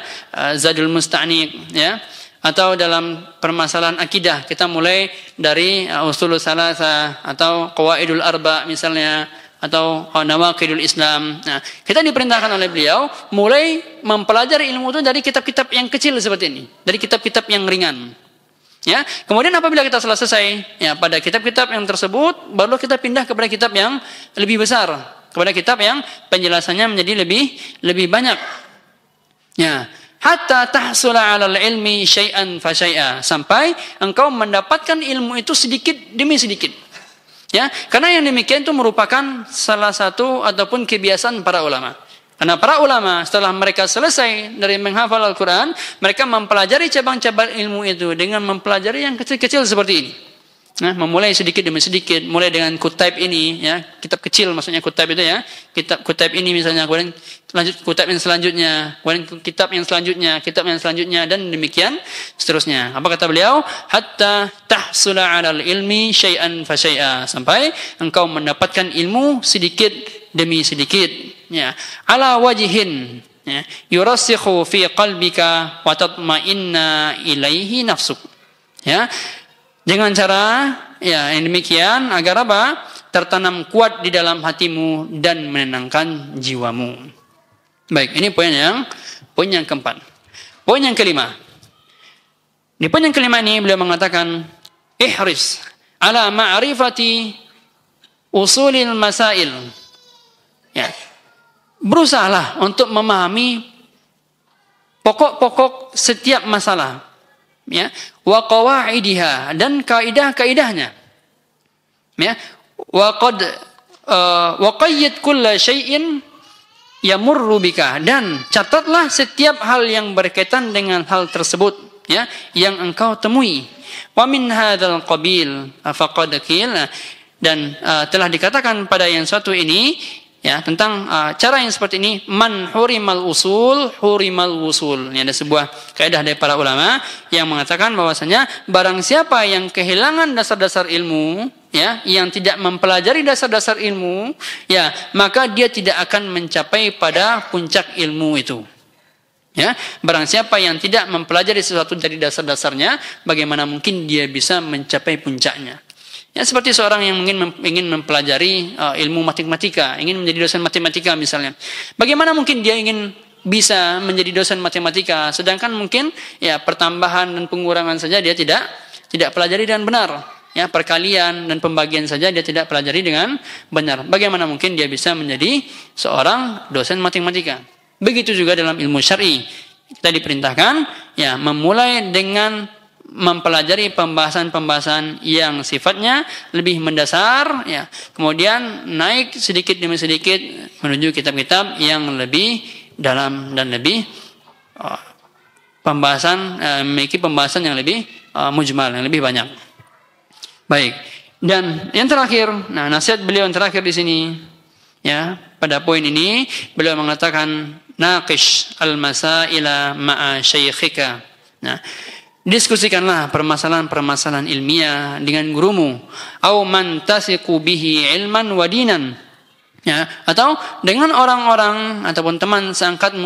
Zadul Musta'niq, ya, atau dalam permasalahan akidah kita mulai dari Ushulus Salasa atau Qawaidul Arba misalnya, atau Nawaqidul Islam. Nah, kita diperintahkan oleh beliau mulai mempelajari ilmu itu dari kitab-kitab yang kecil seperti ini, dari kitab-kitab yang ringan. Ya, kemudian apabila kita selesai, ya, pada kitab-kitab yang tersebut, baru kita pindah kepada kitab yang lebih besar, kepada kitab yang penjelasannya menjadi lebih banyak. Ya, hatta tahsula 'alal ilmi syai'an fa syai'a, sampai engkau mendapatkan ilmu itu sedikit demi sedikit. Ya, karena yang demikian itu merupakan salah satu ataupun kebiasaan para ulama. Karena para ulama setelah mereka selesai dari menghafal Al-Quran, mereka mempelajari cabang-cabang ilmu itu dengan mempelajari yang kecil-kecil seperti ini. Nah, memulai sedikit demi sedikit, mulai dengan kutaib ini, ya, kitab kecil maksudnya kutaib itu, ya, kitab kutaib ini misalnya, kemudian lanjut kutaib yang selanjutnya, kemudian kitab yang selanjutnya, dan demikian seterusnya. Apa kata beliau? Hatta tahsula 'alal ilmi syai'an fa syai'a, sampai engkau mendapatkan ilmu sedikit demi sedikit, ya, ala wajihin, ya, yurasikhu fi qalbika wa tatma'inna ilaihi nafsuk. Ya, dengan cara, ya, yang demikian agar apa? Tertanam kuat di dalam hatimu dan menenangkan jiwamu. Baik, ini poin yang keempat. Poin yang kelima. Di poin yang kelima ini beliau mengatakan ihris ala ma'rifati usulil masail. Ya. Berusahalah untuk memahami pokok-pokok setiap masalah, ya, wa qawaidiha, dan kaidah-kaidahnya, ya, wa qayyid kulla syai'in yamurru bika, dan catatlah setiap hal yang berkaitan dengan hal tersebut, ya, yang engkau temui. Wa min hadzal qabil faqad qila, dan telah dikatakan pada yang satu ini, ya, tentang cara yang seperti ini, man hurimal usul hurimal wusul. Ini ada sebuah kaidah dari para ulama yang mengatakan bahwasanya barang siapa yang kehilangan dasar-dasar ilmu, ya, yang tidak mempelajari dasar-dasar ilmu, ya, maka dia tidak akan mencapai pada puncak ilmu itu. Ya, barang siapa yang tidak mempelajari sesuatu dari dasar-dasarnya, bagaimana mungkin dia bisa mencapai puncaknya? Ya, seperti seorang yang ingin mempelajari ilmu matematika, ingin menjadi dosen matematika misalnya. Bagaimana mungkin dia ingin bisa menjadi dosen matematika, sedangkan mungkin, ya, pertambahan dan pengurangan saja dia tidak pelajari dengan benar. ya perkalian dan pembagian saja dia tidak pelajari dengan benar. Bagaimana mungkin dia bisa menjadi seorang dosen matematika? Begitu juga dalam ilmu syar'i. Kita diperintahkan ya memulai dengan mempelajari pembahasan-pembahasan yang sifatnya lebih mendasar ya. Kemudian naik sedikit demi sedikit menuju kitab-kitab yang lebih dalam dan lebih memiliki pembahasan yang lebih mujmal, yang lebih banyak. Baik. Dan yang terakhir, nasihat beliau yang terakhir di sini ya, pada poin ini beliau mengatakan naqish al-masaila ma'a syaikhika. Nah, diskusikanlah permasalahan-permasalahan ilmiah dengan gurumu, au man tasiqu bihi ilman wa dinan. Ya, atau dengan orang-orang ataupun teman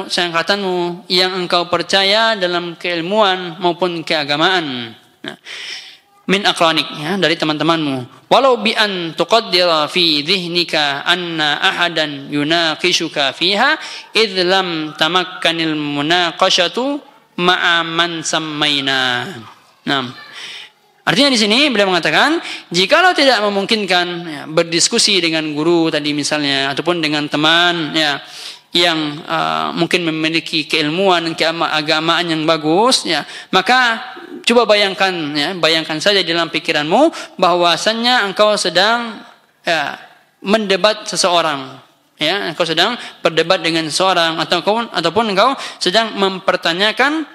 seangkatanmu yang engkau percaya dalam keilmuan maupun keagamaan. Nah, min aqranik, ya, dari teman-temanmu. Walau bi an tuqaddira fi dhihnika anna ahadan yunaqishuka fiha idh lam tamakkanil munaqashatu ma'a man sammaina. Nah, artinya di sini beliau mengatakan, jikalau tidak memungkinkan ya, berdiskusi dengan guru tadi misalnya ataupun dengan teman ya yang mungkin memiliki keilmuan dan keagamaan yang bagus ya, maka coba bayangkan saja dalam pikiranmu bahwasannya engkau sedang ya mendebat seseorang. Ya, engkau sedang berdebat dengan seseorang ataupun engkau sedang mempertanyakan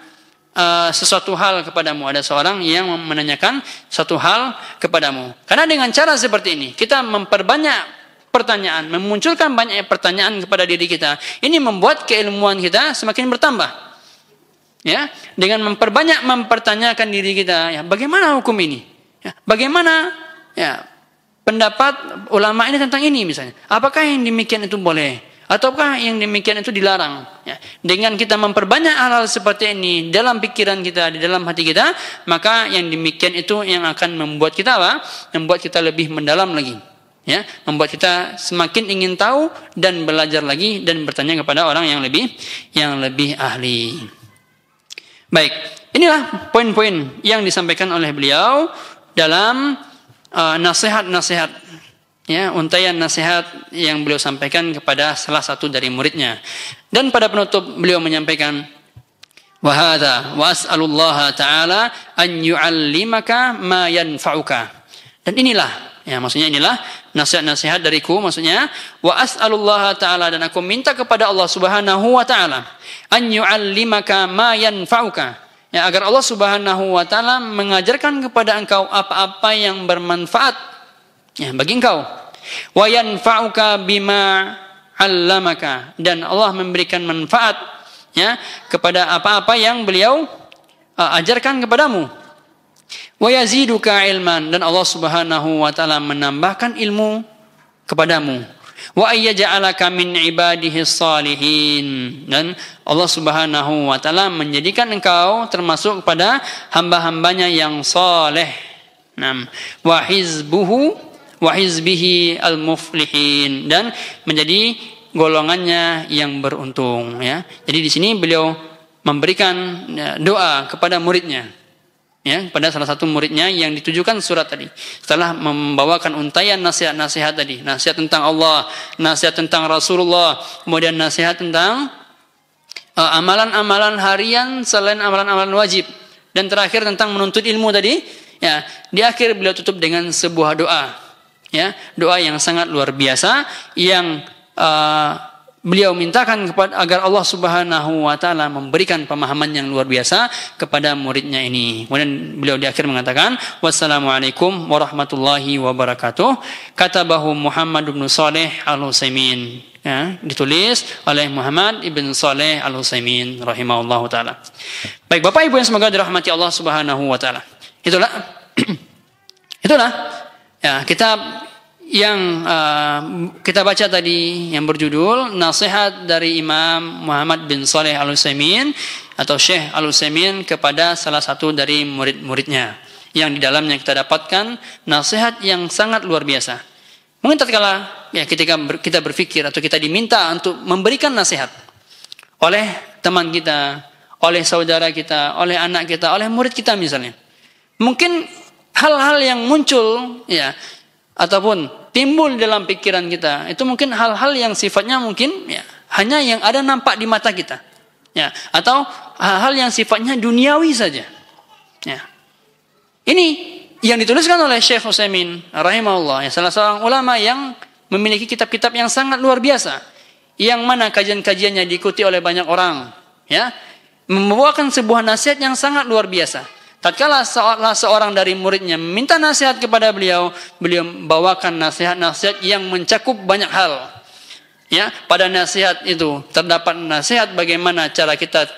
sesuatu hal kepadamu. Ada seorang yang menanyakan satu hal kepadamu. Karena dengan cara seperti ini kita memperbanyak pertanyaan, memunculkan banyak pertanyaan kepada diri kita. Ini membuat keilmuan kita semakin bertambah. Ya, dengan mempertanyakan diri kita, ya, bagaimana hukum ini? Ya, bagaimana ya pendapat ulama ini tentang ini misalnya? Apakah yang demikian itu boleh? Ataukah yang demikian itu dilarang? Ya, dengan kita memperbanyak hal-hal seperti ini dalam pikiran kita, di dalam hati kita, maka yang demikian itu yang akan membuat kita apa? Membuat kita lebih mendalam lagi. Ya, membuat kita semakin ingin tahu dan belajar lagi dan bertanya kepada orang yang lebih ahli. Baik, inilah poin-poin yang disampaikan oleh beliau dalam nasihat-nasihat, ya, untaian nasihat yang beliau sampaikan kepada salah satu dari muridnya. Dan pada penutup beliau menyampaikan, wa hadza wa as'alullaha ta'ala an yu'allimaka ma yanfa'uka. Dan inilah, ya, maksudnya inilah nasihat-nasihat dariku, maksudnya wa as'alullaha ta'ala, dan aku minta kepada Allah Subhanahu wa ta'ala an yu'allimaka ma yanfa'uka, ya, agar Allah Subhanahu wa ta'ala mengajarkan kepada engkau apa-apa yang bermanfaat ya bagi engkau, wa yanfa'uka bima 'allamaka, dan Allah memberikan manfaat ya kepada apa-apa yang beliau ajarkan kepadamu, wa yaziduka ilman, dan Allah Subhanahu wa ta'ala menambahkan ilmu kepadamu, wa ayyaj'alaka min ibadihi salihin, dan Allah Subhanahu wa ta'ala menjadikan engkau termasuk kepada hamba-hambanya yang saleh. Naam, wa hizbihi al-muflihin, dan menjadi golongannya yang beruntung, ya. Jadi di sini beliau memberikan doa kepada muridnya, ya, pada salah satu muridnya yang ditujukan surat tadi. Setelah membawakan untaian nasihat-nasihat tadi, nasihat tentang Allah, nasihat tentang Rasulullah, kemudian nasihat tentang amalan-amalan harian selain amalan-amalan wajib, dan terakhir tentang menuntut ilmu tadi, ya, di akhir beliau tutup dengan sebuah doa, ya, doa yang sangat luar biasa yang beliau mintakan kepada agar Allah Subhanahu wa ta'ala memberikan pemahaman yang luar biasa kepada muridnya ini. Kemudian beliau di akhir mengatakan, wassalamualaikum warahmatullahi wabarakatuh, katabahu Muhammad bin Shalih Al-Utsaimin, ya, ditulis oleh Muhammad ibn Shalih Al-Utsaimin rahimahullahu ta'ala. Baik Bapak Ibu yang semoga dirahmati Allah Subhanahu wa ta'ala, itulah ya kitab yang kita baca tadi yang berjudul Nasihat dari Imam Muhammad bin Shalih Al-Utsaimin atau Syekh Al-Utsaimin kepada salah satu dari murid-muridnya, yang di dalamnya kita dapatkan nasihat yang sangat luar biasa. Mungkin tatkala ya ketika kita berpikir atau kita diminta untuk memberikan nasihat oleh teman kita, oleh saudara kita, oleh anak kita, oleh murid kita misalnya, mungkin hal-hal yang muncul ya ataupun timbul dalam pikiran kita itu mungkin hal-hal yang sifatnya mungkin ya hanya yang ada nampak di mata kita ya atau hal-hal yang sifatnya duniawi saja ya. Ini yang dituliskan oleh Syekh Utsaimin rahimahullah ya, salah seorang ulama yang memiliki kitab-kitab yang sangat luar biasa yang mana kajian-kajiannya diikuti oleh banyak orang ya, membawakan sebuah nasihat yang sangat luar biasa. Tatkala seorang dari muridnya meminta nasihat kepada beliau, beliau bawakan nasihat-nasihat yang mencakup banyak hal. Ya, pada nasihat itu terdapat nasihat bagaimana cara kita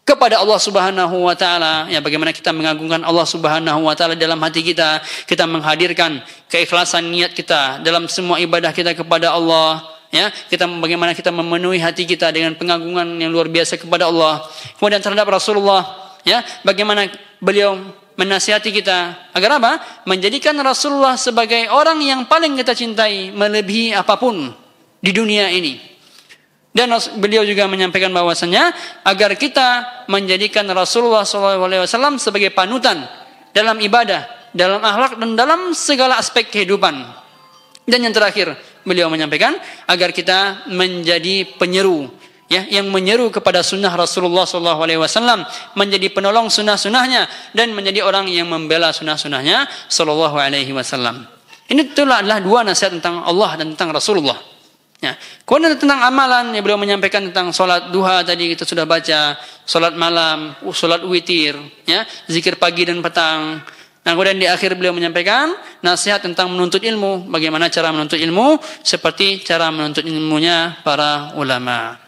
kepada Allah Subhanahu wa taala, ya bagaimana kita mengagungkan Allah Subhanahu wa taala dalam hati kita, kita menghadirkan keikhlasan niat kita dalam semua ibadah kita kepada Allah. Ya, bagaimana kita memenuhi hati kita dengan pengagungan yang luar biasa kepada Allah. Kemudian terhadap Rasulullah, ya, bagaimana beliau menasihati kita agar apa? Menjadikan Rasulullah sebagai orang yang paling kita cintai melebihi apapun di dunia ini. Dan beliau juga menyampaikan bahwasanya agar kita menjadikan Rasulullah SAW sebagai panutan dalam ibadah, dalam akhlak dan dalam segala aspek kehidupan. Dan yang terakhir, beliau menyampaikan agar kita menjadi penyeru, ya, yang menyeru kepada sunnah Rasulullah SAW, menjadi penolong sunnah-sunnahnya dan menjadi orang yang membela sunnah-sunnahnya SAW. Ini adalah dua nasihat tentang Allah dan tentang Rasulullah. Ya. Kemudian tentang amalan, ya, beliau menyampaikan tentang solat duha tadi kita sudah baca, solat malam, solat witir, ya, zikir pagi dan petang. Nah, kemudian di akhir beliau menyampaikan nasihat tentang menuntut ilmu, bagaimana cara menuntut ilmu, seperti cara menuntut ilmunya para ulama.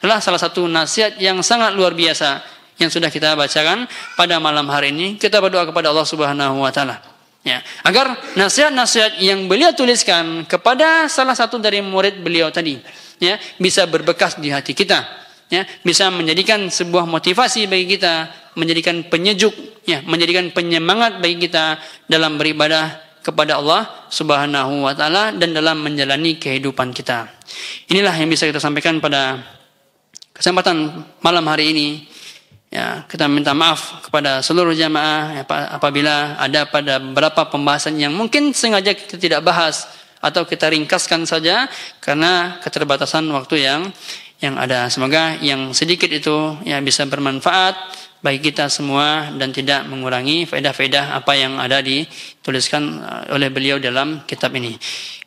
Adalah salah satu nasihat yang sangat luar biasa yang sudah kita bacakan pada malam hari ini. Kita berdoa kepada Allah Subhanahu wa taala, ya, agar nasihat-nasihat yang beliau tuliskan kepada salah satu dari murid beliau tadi, ya, bisa berbekas di hati kita, ya, bisa menjadikan sebuah motivasi bagi kita, menjadikan penyejuk, ya, menjadikan penyemangat bagi kita dalam beribadah kepada Allah Subhanahu wa taala dan dalam menjalani kehidupan kita. Inilah yang bisa kita sampaikan pada kesempatan malam hari ini. Ya, kita minta maaf kepada seluruh jamaah ya, apabila ada pada beberapa pembahasan yang mungkin sengaja kita tidak bahas atau kita ringkaskan saja karena keterbatasan waktu yang ada. Semoga yang sedikit itu ya bisa bermanfaat bagi kita semua dan tidak mengurangi faedah-faedah apa yang ada dituliskan oleh beliau dalam kitab ini.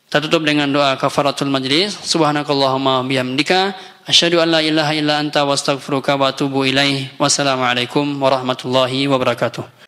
Kita tutup dengan doa kafaratul majlis. Subhanakallahumma bihamdika asyhadu an la ilaha illa anta wa astaghfiruka wa atubu ilaih. Wassalamualaikum warahmatullahi wabarakatuh.